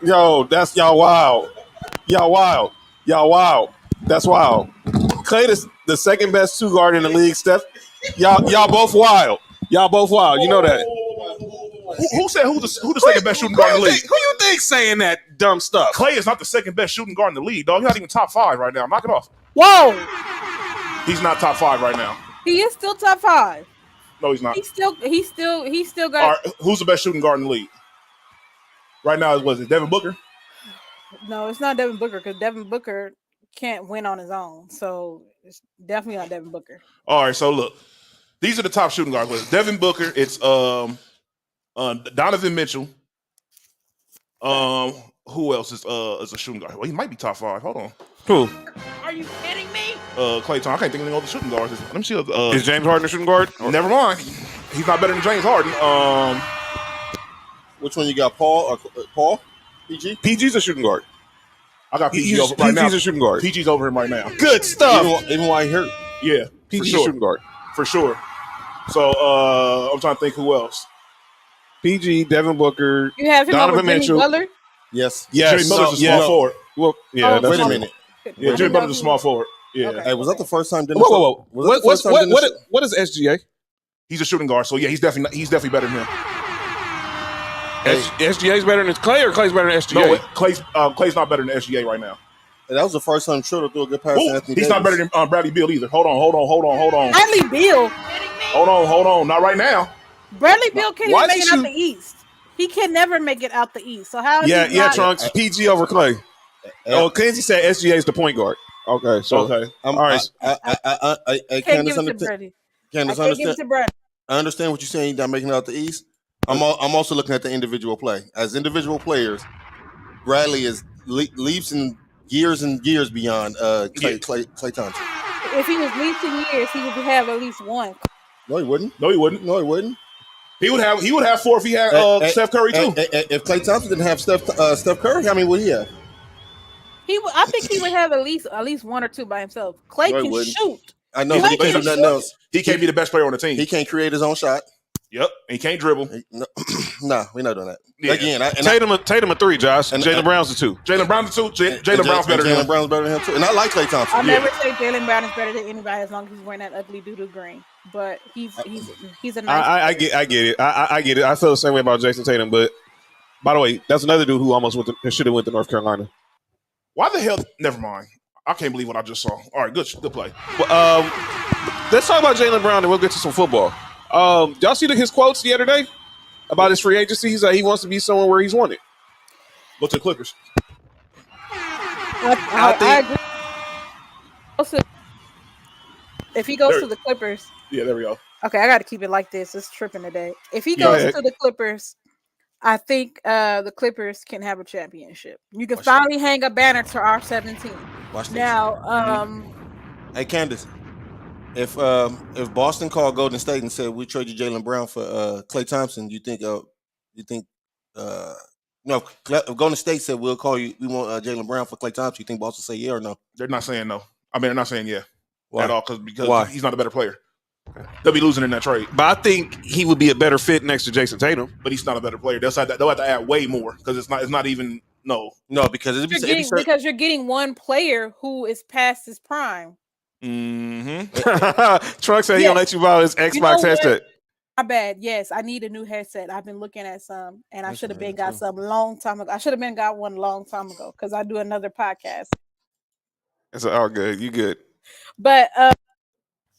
Yo, that's y'all wild. Y'all wild. That's wild. Klay is the second best 2 guard in the league, Steph. Y'all both wild. You know that. Who said who's the second best shooting guard in the league? Who you think saying that dumb stuff? Klay is not the second best shooting guard in the league, dog. He's not even top 5 right now. Knock it off. Whoa. He's not top 5 right now. He is still top 5. No, he's not. He still got. All right, who's the best shooting guard in the league? Right now, was it Devin Booker? No, it's not Devin Booker because Devin Booker can't win on his own. So it's definitely not Devin Booker. All right, so look, these are the top shooting guards. It's Devin Booker. It's Donovan Mitchell. Who else is a shooting guard? Well, he might be top 5. Hold on. Who? Are you kidding me? Klay Thompson. I can't think of any other shooting guards. Let me see. Is James Harden a shooting guard? Never mind. He's not better than James Harden. Which one you got? Paul? Paul? PG? PG's a shooting guard. I got PG over right now. PG's a shooting guard. PG's over him right now. Good stuff. Even while he hurt. Yeah, PG's for sure. a shooting guard. For sure. So I'm trying to think who else. PG, Devin Booker. You have him Donovan over Jimmy Mitchell. Butler? Yes. Jimmy Butler's a small forward. Well, yeah. Wait a minute. Yeah, Jimmy Butler's a small forward. Yeah. Okay. Hey, was that the first time? Whoa. What is SGA? He's a shooting guard, so yeah, he's definitely better than him. SGA's better than Klay, or Klay's better than SGA? No, Klay's not better than SGA right now. Hey, that was the first time Schroeder threw a good pass to Anthony He's Davis. not better than Bradley Beal either. Hold on. Bradley Beal. Hold on. Not right now. Bradley Beal can't Why even make did it out you- the East. He can never make it out the East. So how? Trunks. PG over Klay. Kenzie said SGA is the point guard. Okay, so Okay. all right. I Can't give it to Brady. Candace, I can't give it to Brady. I understand what you're saying. You're not making it out the East. I'm also looking at the individual play. As individual players, Bradley is leaps and years beyond Klay Thompson. If he was least in years, he would have at least one. No, he wouldn't. He would have 4 if he had Steph Curry too. If Klay Thompson didn't have Steph Curry, how many would he have? I think he would have at least 1 or 2 by himself. Klay No, he can wouldn't. shoot. I know, but he can't do nothing else. He can't be the best player on the team. He can't create his own shot. Yep. He can't dribble. Nah, we're not doing that. Yeah. Again, Tatum a 3, Josh. And Jaylen Brown's a 2. Jaylen Brown's a 2. Jaylen Brown's better than him. Jaylen Brown's better than him too. And I like Klay Thompson. I'll never say Jaylen Brown is better than anybody as long as he's wearing that ugly doo-doo green. But he's a nice. I get it. I get it. I feel the same way about Jason Tatum. But by the way, that's another dude who almost should have went to North Carolina. Why the hell? Never mind. I can't believe what I just saw. All right, good play. Well, let's talk about Jaylen Brown and we'll get to some football. Y'all see his quotes the other day about his free agency? He's like he wants to be somewhere where he's wanted. Go to the Clippers. I agree. Also, if he goes to the Clippers, yeah, there we go. Okay, I got to keep it like this. It's tripping today. If he goes to the Clippers, I think the Clippers can have a championship. You can finally hang a banner to our 17. Now, hey Candace, if Boston called Golden State and said we trade you Jaylen Brown for Klay Thompson, you think You think? No, if Golden State said we'll call you. We want Jaylen Brown for Klay Thompson. You think Boston say yeah or no? They're not saying no. I mean, they're not saying yeah Why? at all because Why? he's not a better player. They'll be losing in that trade. But I think he would be a better fit next to Jason Tatum. But he's not a better player. They'll have to add way more because it's not even no because because you're getting one player who is past his prime. Mm-hmm. Trunk said he'll let you borrow his Xbox headset. My bad. Yes, I need a new headset. I've been looking at some, and I should have been got some long time ago. I should have been got one long time ago because I do another podcast. It's all good. You good? But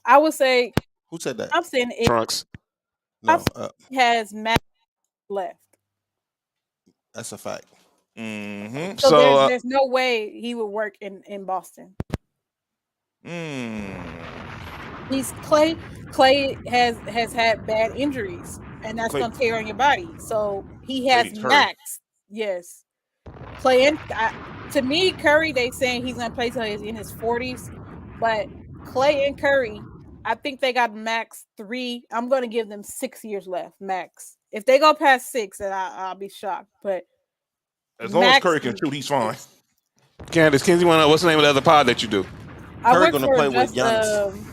I would say, who said that? I'm saying Trunks. No, he has max left. That's a fact. Mm-hmm. So there's no way he would work in Boston. He's Clay. Clay has had bad injuries, and that's going to tear on your body. So he has max. Yes, Clay and to me, Curry. They saying he's going to play till he's in his 40s, but Clay and Curry, I think they got max 3. I'm going to give them 6 years left max. If they go past 6, then I'll be shocked. But as long as Curry can shoot, he's fine. Candace, Kinsey, what's the name of the other pod that you do? Curry going to play with Giannis.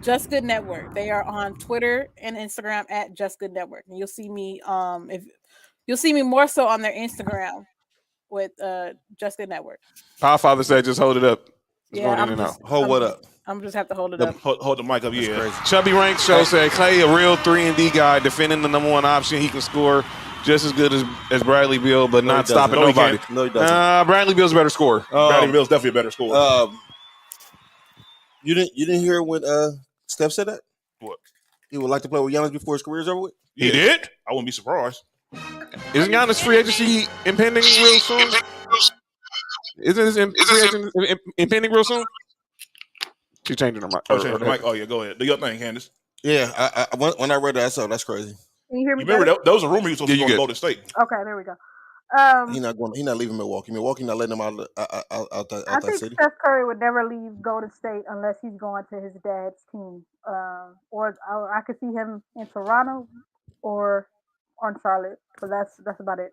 Just Good Network. They are on Twitter and Instagram at Just Good Network. And you'll see me you'll see me more so on their Instagram with Just Good Network. Our father said just hold it up. It's going in and out. Hold what up? I'm just have to hold it up. Hold the mic up. Yeah. Crazy. Chubby Rank Show said Clay a real 3-and-D guy, defending the number 1 option. He can score just as good as Bradley Beal, but not stopping nobody. No, he doesn't. Bradley Beal's a better scorer. Bradley Beal's definitely a better scorer. You didn't hear when Steph said that? What? He would like to play with Giannis before his career's over with? He did? I wouldn't be surprised. Isn't Giannis free agency impending real soon? Isn't his free agency impending real soon? She's changing her mic. Changing the mic. Oh, yeah, go ahead. Do your thing, Candace. Yeah, when I read that, that's crazy. Can you hear me? You remember that was a rumor he was supposed to go to Golden State. Okay, there we go. He's not leaving Milwaukee. Milwaukee not letting him out I think city. Steph Curry would never leave Golden State unless he's going to his dad's team. Or I could see him in Toronto or on Charlotte. So that's about it.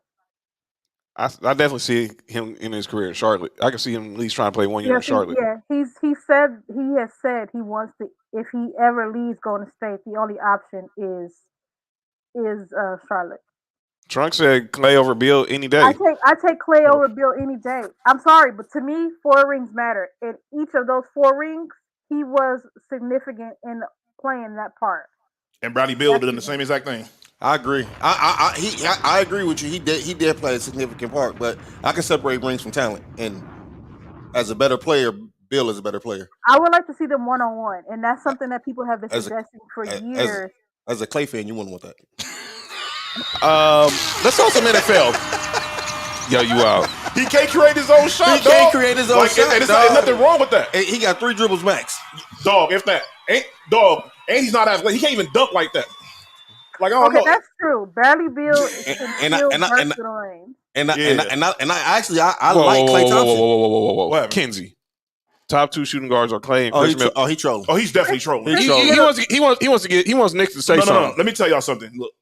I definitely see him in his career in Charlotte. I can see him at least trying to play 1 year in Charlotte. He has said he wants to. If he ever leaves Golden State, the only option is Charlotte. Trunk said Clay over Beal any day. I take Clay over Beal any day. I'm sorry, but to me, 4 rings matter. In each of those 4 rings, he was significant in playing that part. And Bradley Beal did the same exact thing. I agree. I agree with you. He did play a significant part, but I can separate rings from talent. And as a better player, Bill is a better player. I would like to see them 1-on-1, and that's something that people have been suggesting for years. As a Clay fan, you wouldn't want that. Let's talk some NFL. Yo, you out. He can't create his own shot. He can't create his own shot. And there's nothing wrong with that. He got 3 dribbles max. Dog, if that. And he's not athletic. He can't even dunk like that. Like, I don't know. That's true. Bradley Beal and I like Klay Thompson. Whoa. Kinsey. Top 2 shooting guards are Clay and Chris Middleton. He trolling. Oh, he's definitely trolling. He wants Nick to say something. No. Let me tell y'all something. Look,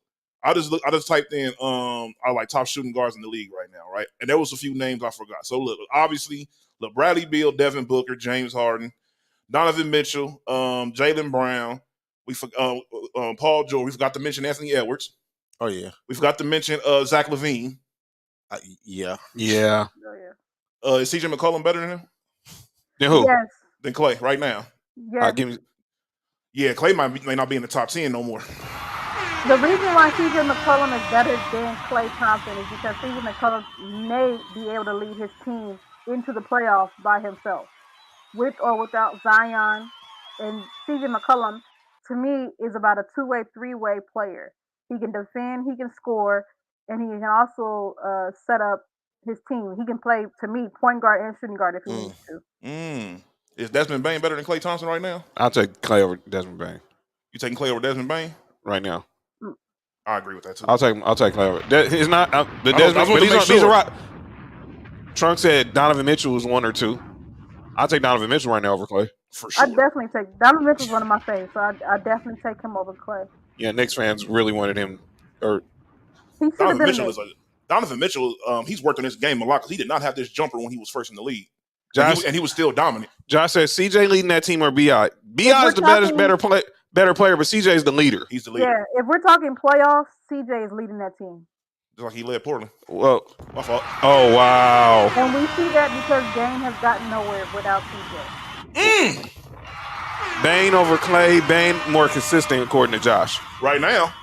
I just typed in I like top shooting guards in the league right now, right? And there was a few names I forgot. So look, obviously, Bradley Beal, Devin Booker, James Harden, Donovan Mitchell, Jaylen Brown. We Paul George. We forgot to mention Anthony Edwards. Oh yeah. We forgot to mention Zach LaVine. Yeah. Is CJ McCollum better than him? Then who? Yes. Than Clay right now. Yes. Clay may not be in the top 10 no more. The reason why CJ McCollum is better than Klay Thompson is because CJ McCollum may be able to lead his team into the playoffs by himself, with or without Zion. And CJ McCollum, to me, is about a 2-way, 3-way player. He can defend, he can score, and he can also set up his team. He can play, to me, point guard and shooting guard if he needs to. Is Desmond Bain better than Klay Thompson right now? I'll take Clay over Desmond Bain. You taking Klay over Desmond Bain? Right now. I agree with that too. I'll take Clay over. It's not the Desmond, but he's a rock. Trunk said Donovan Mitchell was 1 or 2. I'll take Donovan Mitchell right now over Clay. For sure. I definitely take Donovan Mitchell's one of my favorites, so I definitely take him over Clay. Yeah, Knicks fans really wanted him, or He should have been in it. Donovan Mitchell. He's worked on his game a lot because he did not have this jumper when he was first in the league. Josh, and he was still dominant. Josh says CJ leading that team or BI. BI is the better player, but CJ is the leader. He's the leader. Yeah, if we're talking playoffs, CJ is leading that team. Just like he led Portland. Well, my fault. Oh wow. And we see that because Dame has gotten nowhere without CJ. Bane over Clay. Bane more consistent according to Josh. Right now.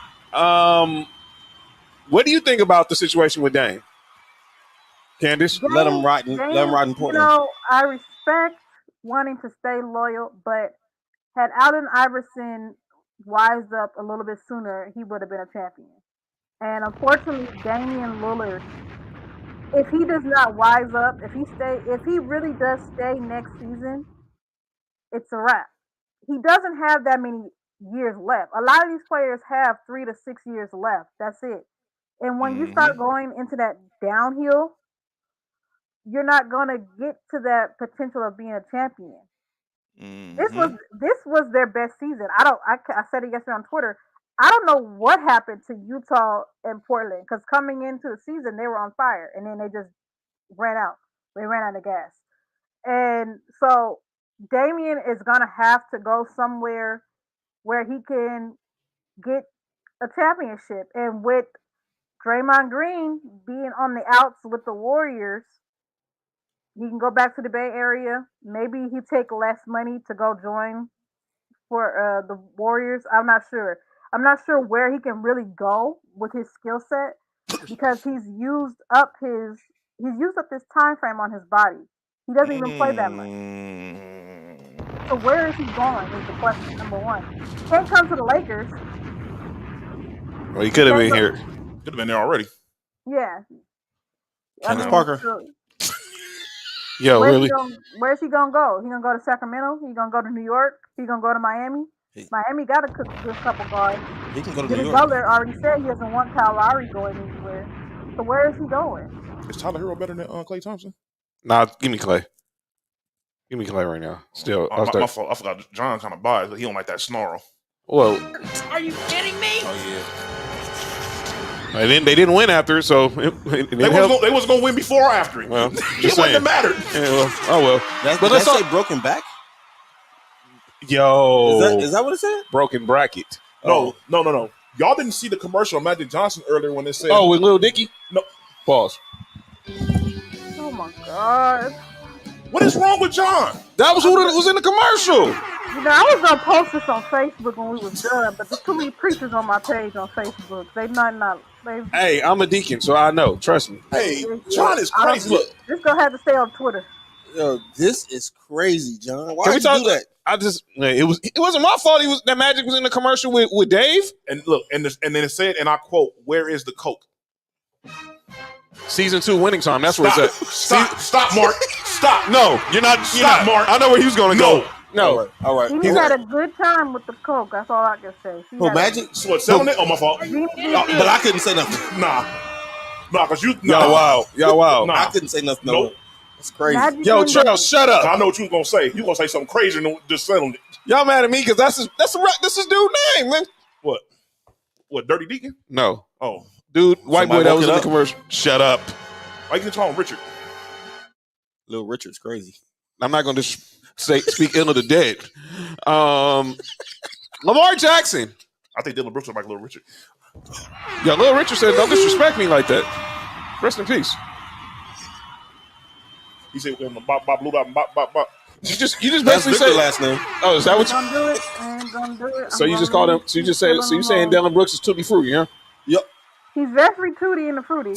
What do you think about the situation with Dame? Candace? Let him rot in Portland. You know, I respect wanting to stay loyal, but had Allen Iverson wised up a little bit sooner, he would have been a champion. And unfortunately, Damian Lillard, if he does not wise up, if he really does stay next season, it's a wrap. He doesn't have that many years left. A lot of these players have 3 to 6 years left. That's it. And when you start going into that downhill, you're not going to get to that potential of being a champion. This was their best season. I said it yesterday on Twitter. I don't know what happened to Utah and Portland because coming into the season they were on fire and then they just ran out. They ran out of gas. And so Damian is gonna have to go somewhere where he can get a championship. And with Draymond Green being on the outs with the Warriors, he can go back to the Bay Area. Maybe he take less money to go join for the Warriors. I'm not sure. I'm not sure where he can really go with his skill set because he's used up this time frame on his body. He doesn't even play that much. So where is he going is the question, number one. He can't come to the Lakers. Well, he could have been here. Could have been there already. Yeah. Candace Parker. Yo, really? Where's he gonna go? He gonna go to Sacramento? He gonna go to New York? He gonna go to Miami? Miami got a good couple guards. He can go to New Jimmy York. Butler already said he doesn't want Kyle Lowry going anywhere. So where is he going? Is Tyler Hero better than Klay Thompson? Nah, give me Clay. Give me Clay right now. Still, my fault. I forgot. John kind of biased, but he don't like that snarl. Well, are you kidding me? Oh yeah. they didn't win after, so they wasn't gonna win before or after it. Well, it wouldn't have mattered. Yeah, well, oh well. But let's say broken back. Yo, is that what it said? Broken bracket. No. Y'all didn't see the commercial of Magic Johnson earlier when they said, "Oh, with Lil Dicky." No. Pause. Oh my God. What is wrong with John? That was who was in the commercial. You know, I was gonna post this on Facebook when we was done, but there's too many preachers on my page on Facebook. Hey, I'm a deacon, so I know. Trust me. Hey, John is crazy. Look, this gonna have to stay on Twitter. Yo, this is crazy, John. Why did you do that? It wasn't my fault. That Magic was in the commercial with Dave. And look, and then it said, and I quote, "Where is the Coke?" Season 2 winning time. That's where it's at. Stop, Mark. Stop. No, you're not. Stop, Mark. I know where he was going to go. No. All right. He had a good time with the Coke. That's all I can say. Magic? What, selling it? Oh, my fault. But I couldn't say nothing. Nah, because you. Y'all wow. Nah. I couldn't say nothing. Nope. It's crazy. Yo, Charles, shut up. I know what you was gonna say. You gonna say something crazy and just selling it. Y'all mad at me because that's his dude name, man. What? Dirty Deacon? No. Oh, dude, white Somebody boy that was in the up. commercial. Shut up. Why you call him Richard? Little Richard's crazy. I'm not going to speak ill of the dead. Lamar Jackson. I think Dylan Brooks was like Little Richard. Yeah, Little Richard said, "Don't disrespect me like that." Rest in peace. He said, "Bop, bop, blue, bop, bop, bop, bop." You just basically That's say Victor's last name. Oh, is that what you? Don't do it. And don't do it. So you just called him. So you just said. So you saying Dylan Brooks is Tutti Frutti, huh? Yep. He's very Tutti in the Fruity. He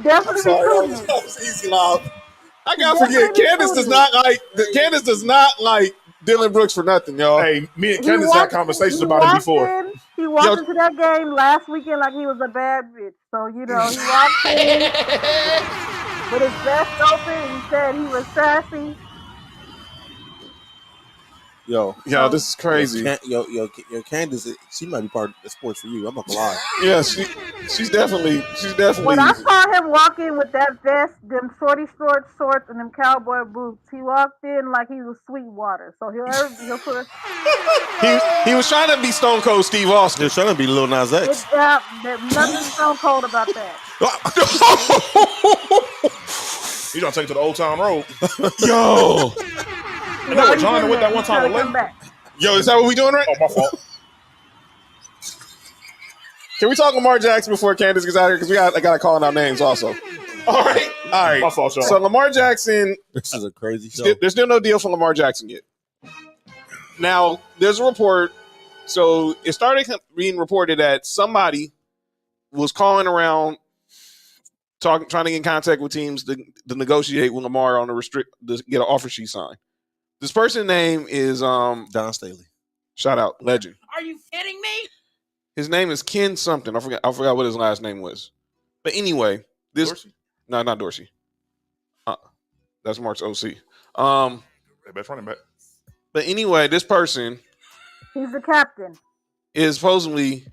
definitely Tutti. That was easy, love. I gotta forget. Candace does not like Dylan Brooks for nothing, y'all. Hey, me and Candace had conversations about it before. He walked into that game last weekend like he was a bad bitch. So, he walked in with his vest open. He said he was sassy. Yo, this is crazy. Yo, Candace, she might be part of the sports for you. I'm not gonna lie. Yeah, she's definitely. When I saw him walk in with that vest, them shorty shorts, and them cowboy boots, he walked in like he was Sweetwater. So he'll put. He was trying to be Stone Cold Steve Austin. They're trying to be Lil Nas X. There's nothing Stone Cold about that. You don't take it to the Old Town Road. Yo. I know what John went that one time with Lane. Yo, is that what we doing right? Oh, my fault. Can we talk Lamar Jackson before Candace gets out here? Because I got to call out names also. All right. My fault, y'all. So Lamar Jackson. This is a crazy show. There's still no deal for Lamar Jackson yet. Now, there's a report. So it started being reported that somebody was calling around, trying to get in contact with teams to negotiate with Lamar on to get an offer sheet signed. This person's name is Don Staley. Shout out, legend. Are you kidding me? His name is Ken something. I forgot what his last name was. But anyway, Dorsey? No, not Dorsey. That's Mark's OC. Best running back. But anyway, this person, he's the captain, is supposedly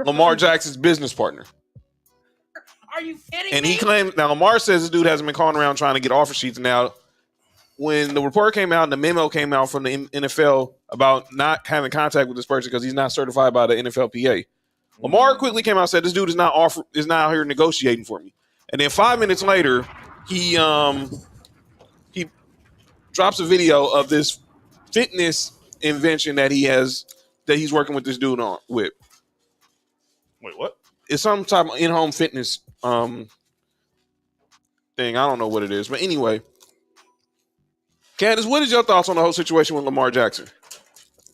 Lamar Jackson's business partner. Are you kidding and me? he claims, now Lamar says this dude hasn't been calling around trying to get offer sheets. Now, when the report came out and the memo came out from the NFL about not having contact with this person because he's not certified by the NFLPA, Lamar quickly came out and said, this dude is not out here negotiating for me. And then 5 minutes later, he drops a video of this fitness invention that he's working with this dude with. Wait, what? It's some type of in-home fitness thing. I don't know what it is. But anyway, Candace, what is your thoughts on the whole situation with Lamar Jackson?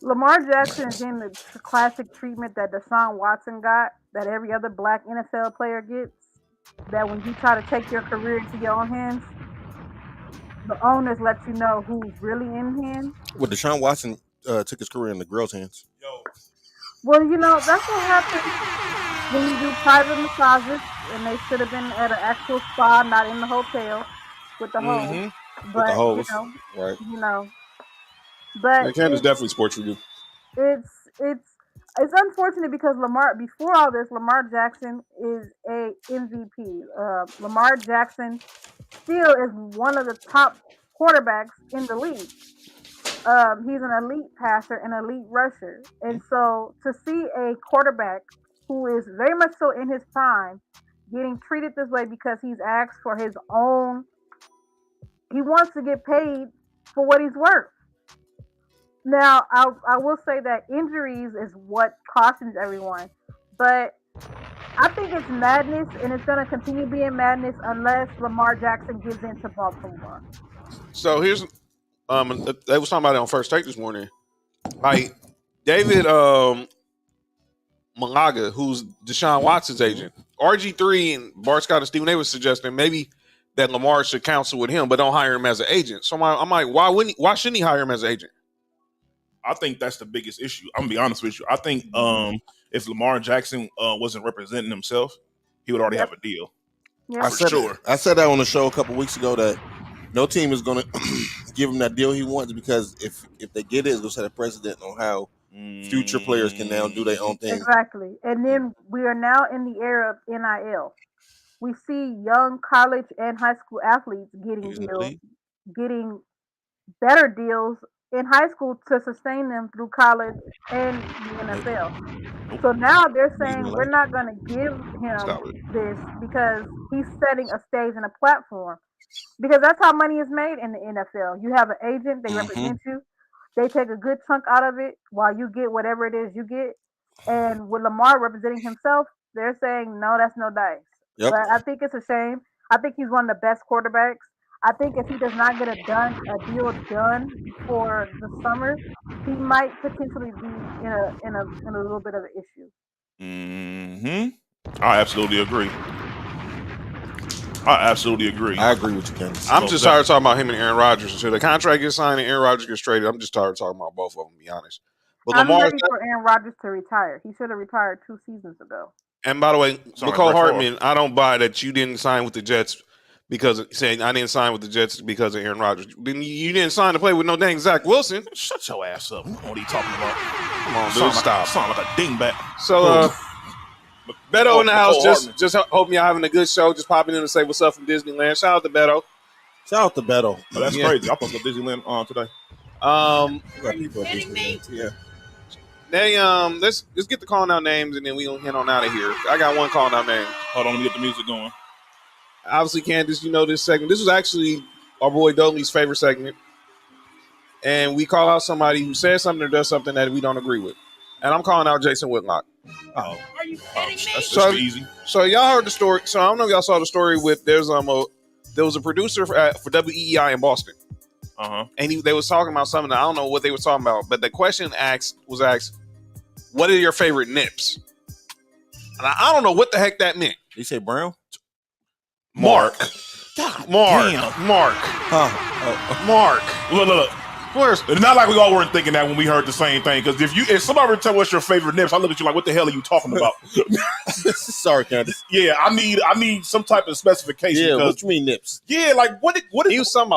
Lamar Jackson is getting the classic treatment that Deshaun Watson got, that every other black NFL player gets, that when you try to take your career into your own hands, the owners let you know who's really in hand. Well, Deshaun Watson took his career in the girls' hands. Well, that's what happens when you do private massages, and they should have been at an actual spa, not in the hotel with the hose. But, right. But Candace definitely sports for you. It's unfortunate because before all this, Lamar Jackson is a MVP. Lamar Jackson still is one of the top quarterbacks in the league. He's an elite passer and elite rusher. And so to see a quarterback who is very much so in his prime getting treated this way because he's asked for his own, he wants to get paid for what he's worth. Now, I will say that injuries is what cautions everyone, but I think it's madness, and it's going to continue being madness unless Lamar Jackson gives in to Baltimore. So here's, they was talking about it on First Take this morning. Like David Malaga, who's Deshaun Watson's agent, RG3 and Bart Scott and Stephen A was suggesting maybe that Lamar should counsel with him, but don't hire him as an agent. So I'm like, why shouldn't he hire him as an agent? I think that's the biggest issue. I'm gonna be honest with you. I think if Lamar Jackson wasn't representing himself, he would already have a deal. Yeah. I said that on the show a couple weeks ago that no team is going to give him that deal he wants, because if they get it, it's going to set a precedent on how future players can now do their own thing. Exactly. And then we are now in the era of NIL. We see young college and high school athletes getting better deals in high school to sustain them through college and the NFL. So now they're saying we're not going to give him this because he's setting a stage and a platform. Because that's how money is made in the NFL. You have an agent, they represent you, they take a good chunk out of it while you get whatever it is you get. And with Lamar representing himself, they're saying, no, that's no dice. Yep. But I think it's a shame. I think he's one of the best quarterbacks. I think if he does not get a deal done for the summer, he might potentially be in a little bit of an issue. I absolutely agree. I agree with you, Candace. I'm just tired of talking about him and Aaron Rodgers until the contract gets signed and Aaron Rodgers gets traded. I'm just tired of talking about both of them, to be honest. But I'm ready for Aaron Rodgers to retire. He should have retired 2 seasons ago. And by the way, Nicole Hartman, I don't buy that you didn't sign with the Jets because saying I didn't sign with the Jets because of Aaron Rodgers. You didn't sign to play with no dang Zach Wilson. Shut your ass up. What are you talking about? Come on, dude, stop. Sound like a dingbat. So, Beto in the house, just hoping y'all having a good show. Just popping in to say what's up from Disneyland. Shout out to Beto. Shout out to Beto. Oh, that's crazy. I posted Disneyland today. Are you kidding me? Yeah. They let's get the calling out names and then we gonna head on out of here. I got one calling out name. Hold on, let me get the music going. Obviously, Candace, you know this segment. This was actually our boy Dolly's favorite segment. And we call out somebody who says something or does something that we don't agree with. And I'm calling out Jason Whitlock. Oh. Are you kidding me? That's just easy. So y'all heard the story. So I don't know if y'all saw the story with there was a producer for WEEI in Boston. And they was talking about something. I don't know what they were talking about, but the question was asked, what are your favorite nips? And I don't know what the heck that meant. Did you say Brown? Mark. God, Mark. damn. Mark. Mark. Look. It's not like we all weren't thinking that when we heard the same thing. Because if somebody were to tell what's your favorite nips, I look at you like, what the hell are you talking about? Sorry, Candace. Yeah, I need some type of specification. Yeah, what you mean nips? Yeah, like what he was talking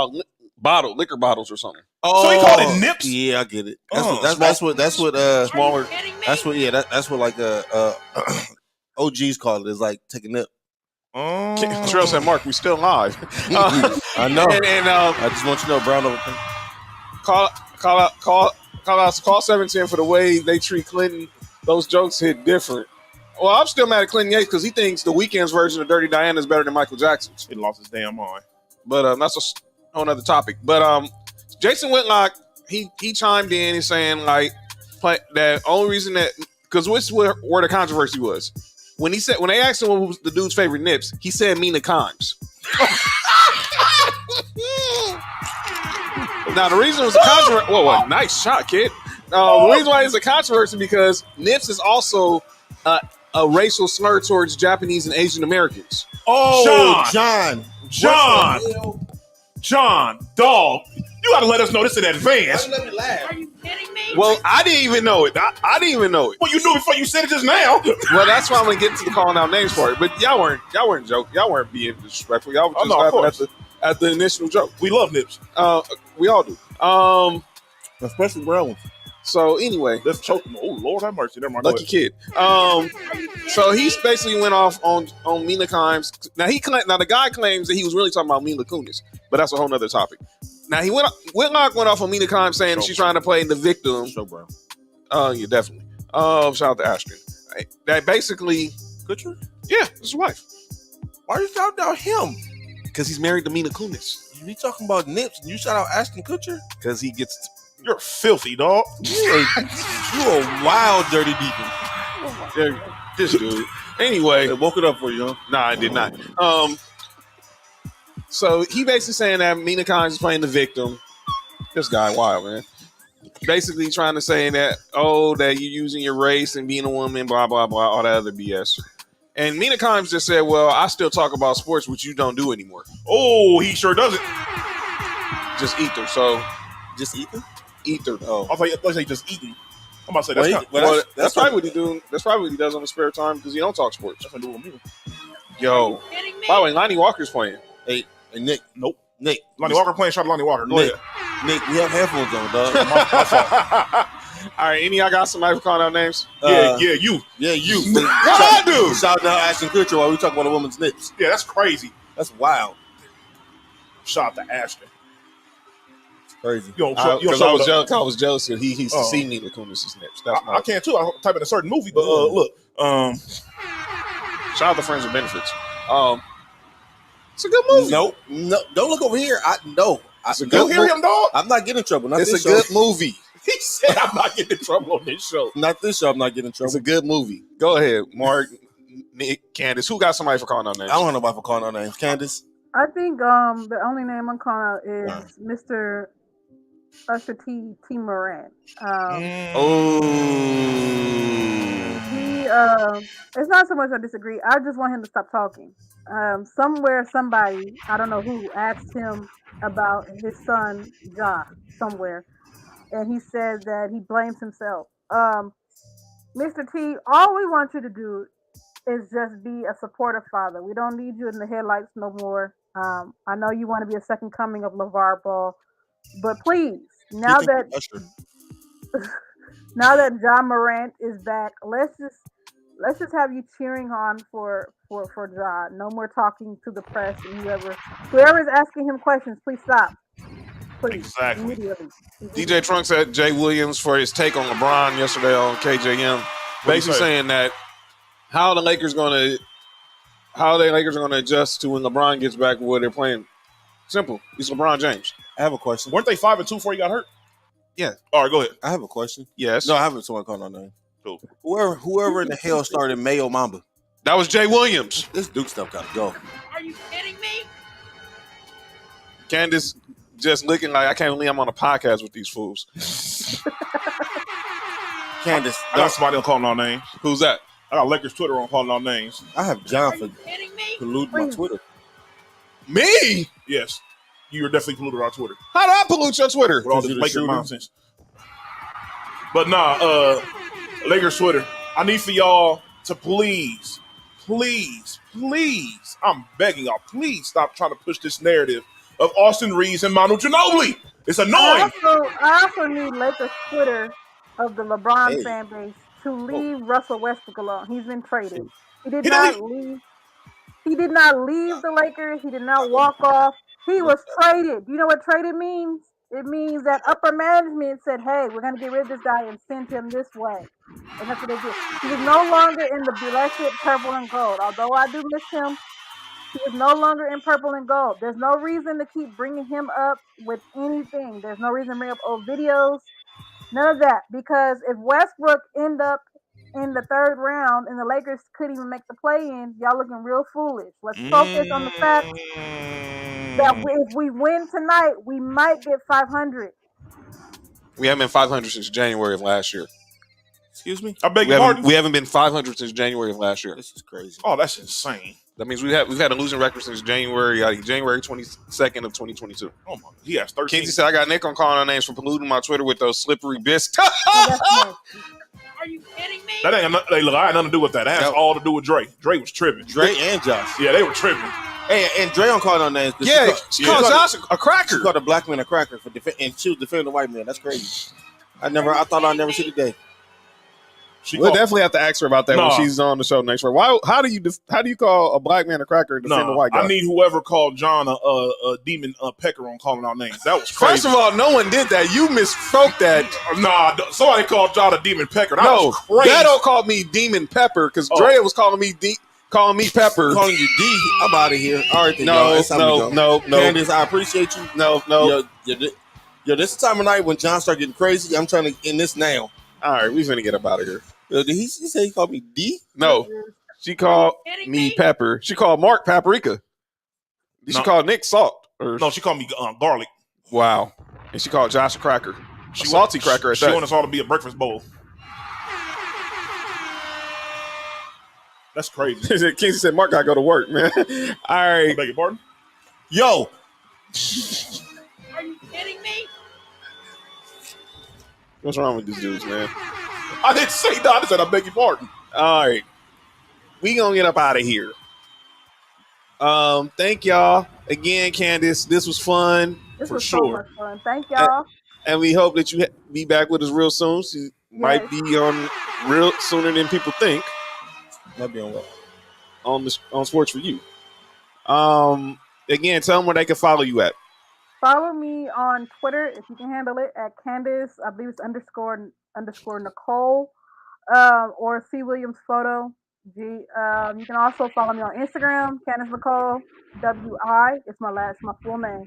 about liquor bottles or something. Oh, so he called it nips? Yeah, I get it. That's what smaller. That's what like OGs call it. Is like take a nip. Terrell said, "Mark, we still live." I know. And I just want you to know, Brown over. Call 710 for the way they treat Clinton. Those jokes hit different. Well, I'm still mad at Clinton Yates because he thinks the Weeknd's version of Dirty Diana is better than Michael Jackson's. He lost his damn mind. But that's a whole other topic. But Jason Whitlock, he chimed in and saying like that only reason that because what's where the controversy was when they asked him what was the dude's favorite nips, he said Mina Kimes. Now the reason it was a controversy. Whoa, nice shot, kid. The reason why it's a controversy because nips is also a racial slur towards Japanese and Asian Americans. Oh, John, dog. You got to let us know this in advance. Are you kidding me? Well, I didn't even know it. I didn't even know it. Well, you knew before you said it just now. Well, that's why I'm gonna get to the calling out names for it. But y'all weren't joking. Y'all weren't being disrespectful. Y'all were just laughing at the initial joke. We love nips. We all do. Especially brown ones. So anyway, let's choke him. Oh Lord have mercy. Never mind. Lucky kid. So he basically went off on Mina Kimes. Now the guy claims that he was really talking about Mila Kunis, but that's a whole nother topic. Now Whitlock went off on Mina Kimes saying she's trying to play the victim. So brown. Yeah, definitely. Shout out to Ashton. That basically, Kutcher? Yeah, it's his wife. Why are you shouting out him? Because he's married to Mina Kunis. You talking about nips and you shout out Ashton Kutcher? Because he gets. You're filthy, dog. You a wild, dirty deacon. This dude. Anyway, I woke it up for you, huh? Nah, I did not. So he basically saying that Mina Kimes is playing the victim. This guy wild, man. Basically trying to say that that you're using your race and being a woman, blah blah blah, all that other BS. And Mina Kimes just said, "Well, I still talk about sports, which you don't do anymore." Oh, he sure doesn't. Just ether. So just ether. Ether. Oh, I thought you just eating. I'm about to say that's probably what he do. That's probably what he does on his spare time because he don't talk sports. That's what I do with me. Yo, by the way, Lonnie Walker's playing. Hey, Nick. Nope. Nick. Lonnie Walker playing. Shout out Lonnie Walker. Go ahead. Nick, we have headphones on, dog. All right, any of y'all got somebody for calling out names? You. Yeah, you. What I do? Shout out Ashton Kutcher while we talk about a woman's nips. Yeah, that's crazy. That's wild. Shout out to Ashton. Crazy. Because I was jealous that he used to see Mila Kunis' nips. I can too. I type in a certain movie, but look. Shout out to Friends with Benefits. It's a good movie. No, don't look over here. It's a good hear him, dog. I'm not getting in trouble. Not it's this a show. good movie. He said, "I'm not getting in trouble on this show." Not this show. I'm not getting in trouble. It's a good movie. Go ahead, Mark, Nick, Candace. Who got somebody for calling out names? I don't have nobody for calling out names. Candace. I think the only name I'm calling out is Mr. Usher T. Morant. It's not so much I disagree. I just want him to stop talking. Somebody, I don't know who, asked him about his son, Ja, somewhere. And he said that he blames himself. Mr. T, all we want you to do is just be a supportive father. We don't need you in the headlights no more. I know you want to be a second coming of LeVar Ball, but please, He now think he that Usher. John Morant is back, let's just have you cheering on for John. No more talking to the press and whoever is asking him questions. Please stop. Please Exactly. immediately. DJ Trunk said Jay Williams for his take on LeBron yesterday on KJM, basically saying that how the Lakers going to adjust to when LeBron gets back where they're playing. Simple. He's LeBron James. I have a question. Weren't they 5-2 before he got hurt? Yeah. All right, go ahead. I have a question. Yes. No, I haven't. Someone called on name. Cool. Whoever in the hell started Mayo Mamba. That was Jay Williams. This Duke stuff gotta go. Are you kidding me? Candace just looking like I can't believe I'm on a podcast with these fools. Candace, I got somebody on calling our names. Who's that? I got Lakers Twitter on calling our names. I have John Are for you kidding me? polluting my Twitter. Me? Yes. You're definitely polluted our Twitter How do I pollute your Twitter? with all this Lakers nonsense. But nah, Lakers Twitter. I need for y'all to please, I'm begging y'all, please stop trying to push this narrative of Austin Reeves and Manu Ginobili. It's annoying. I also need Lakers Twitter of the LeBron fan base to leave Russell Westbrook alone. He's been traded. He did not leave. He did not leave the Lakers. He did not walk off. He was traded. You know what traded means? It means that upper management said, hey, we're going to get rid of this guy and send him this way. And that's what they did. He was no longer in the blessed purple and gold. Although I do miss him, he is no longer in purple and gold. There's no reason to keep bringing him up with anything. There's no reason to bring up old videos. None of that. Because if Westbrook end up in the third round and the Lakers couldn't even make the play-in, y'all looking real foolish. Let's focus on the fact that if we win tonight, we might get 500. We haven't been 500 since January of last year. Excuse me? I beg your pardon? We haven't been 500 since January of last year. This is crazy. Oh, that's insane. That means we've had a losing record since January 22nd of 2022. Oh my, he has 13. Kenzie said I got Nick on calling our names for polluting my Twitter with those slippery biscuits. Are you kidding me? That ain't look, I had nothing to do with that. That has all to do with Dre. Dre was tripping. Dre and Josh. Yeah, they were tripping. Hey, and Dre on calling on names. Yeah, she called Josh a cracker. She called a black man a cracker for and she was defending the white man. That's crazy. I thought I'd never see the day. We'll definitely have to ask her about that when she's on the show next week. How do you call a black man a cracker and defend a white guy? I need whoever called John a demon pecker on calling our names. That was crazy. First of all, no one did that. You misspoke that. Nah, somebody called John a demon pecker. That was crazy. That called me demon pepper because Drea was calling me Pepper. Calling you D. I'm out of here. All right, then, no. Candace, I appreciate you. No. Yo, this is the time of night when John start getting crazy. I'm trying to end this now. All right, we finna get up out of here. Did he say he called me D? No. She called me Pepper. She called Mark Paprika. She called Nick Salt. No, she called me Garlic. Wow. And she called Josh a cracker. A salty cracker at that. She wanted us all to be a breakfast bowl. That's crazy. Kinsey said, Mark gotta go to work, man. All right. I beg your pardon? Yo. Are you kidding me? What's wrong with these dudes, man? I didn't say that. I said I beg your pardon. All right. We gonna get up out of here. Thank y'all. Again, Candace, this was fun. This was so much fun. Thank y'all. And we hope that you be back with us real soon. She might be on real sooner than people think. Might be on what? On Sports for You. Again, tell them where they can follow you at. Follow me on Twitter if you can handle it at Candace. I believe it's _ Nicole or C Williams Photo. You can also follow me on Instagram, Candace Nicole WI. It's my full name.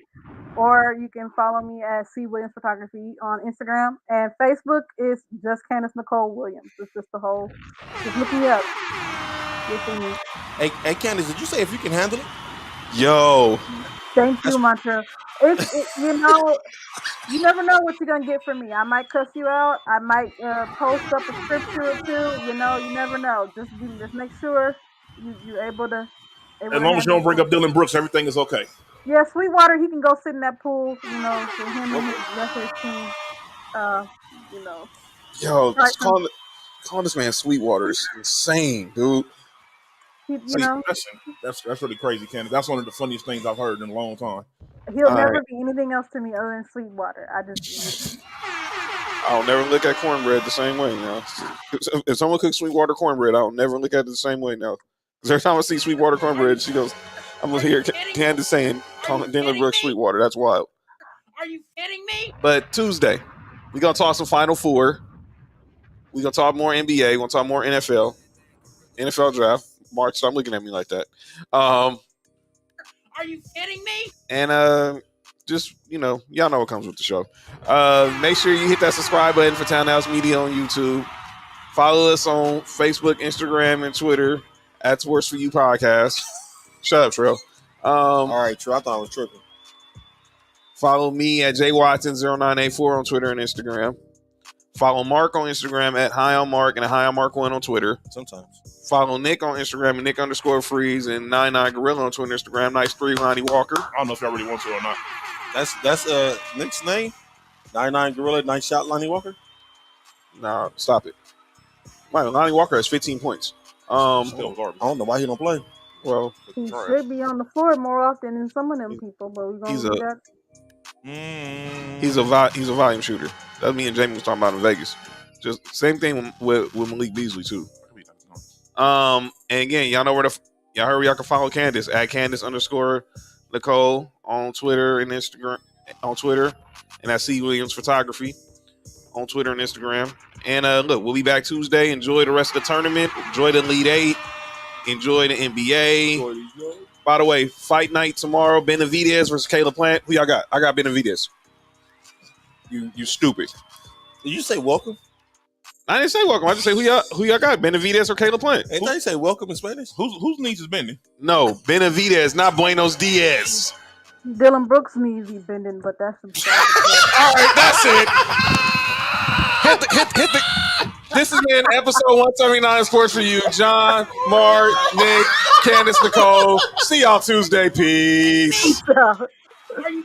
Or you can follow me at C Williams Photography on Instagram, and Facebook is just Candace Nicole Williams. It's just just look me up. You'll see me. Hey, Candace, did you say if you can handle it? Yo. Thank you, Mantra. You never know what you're gonna get from me. I might cuss you out. I might post up a scripture or two. You never know. Just make sure you're able to. As long as you don't bring up Dylan Brooks, everything is okay. Yeah, Sweetwater, he can go sit in that pool. For him and the rest of his team. Yo, calling this man Sweetwater is insane, dude. You See, know, that's really crazy, Candace. That's one of the funniest things I've heard in a long time. he'll All never right. be anything else to me other than Sweetwater. I'll never look at cornbread the same way now. If someone cooks Sweetwater cornbread, I'll never look at it the same way now. Because every time I see Sweetwater cornbread, she goes, I'm going to hear Candace saying, Daniel Brooks Sweetwater. That's wild. Are you kidding me? But Tuesday, we're going to talk some Final Four. We're going to talk more NBA. We're going to talk more NFL draft. Mark, stop looking at me like that. Are you kidding me? And just, y'all know what comes with the show. Make sure you hit that subscribe button for Townhouse Media on YouTube. Follow us on Facebook, Instagram, and Twitter at Sports For You Podcast. Shut up, Trill. All right, true. I thought I was tripping. Follow me at jwatson0984 on Twitter and Instagram. Follow Mark on Instagram at HighOnMark and at HighOnMark1 on Twitter. Sometimes. Follow Nick on Instagram at Nick_Freeze and 99Gorilla on Twitter and Instagram. Nice 3, Lonnie Walker. I don't know if y'all really want to or not. That's Nick's name. 99 Gorilla, nice shot, Lonnie Walker. Nah, stop it. Lonnie Walker has 15 points. Still garbage. I don't know why he don't play. Well, He should be on the floor more often than some of them people, but we're gonna do that. He's a volume shooter. That's me and Jamie was talking about in Vegas. Just same thing with Malik Beasley too. And again, y'all know y'all heard where y'all can follow Candace at Candace_Nicole on Twitter and Instagram and at C Williams Photography on Twitter and Instagram. And look, we'll be back Tuesday. Enjoy the rest of the tournament. Enjoy the Elite Eight. Enjoy the NBA. By the way, fight night tomorrow. Benavidez versus Caleb Plant. Who y'all got? I got Benavidez. You stupid. Did you say welcome? I didn't say welcome. I just say who y'all got? Benavidez or Caleb Plant? Ain't they say welcome in Spanish? Whose knees is bending? No, Benavidez, not Buenos Diaz. Dylan Brooks needs to be bending, but that's all right. That's it. Hit the. This has been episode 179 Sports For You. John, Mark, Nick, Candace Nicole. See y'all Tuesday. Peace. Are you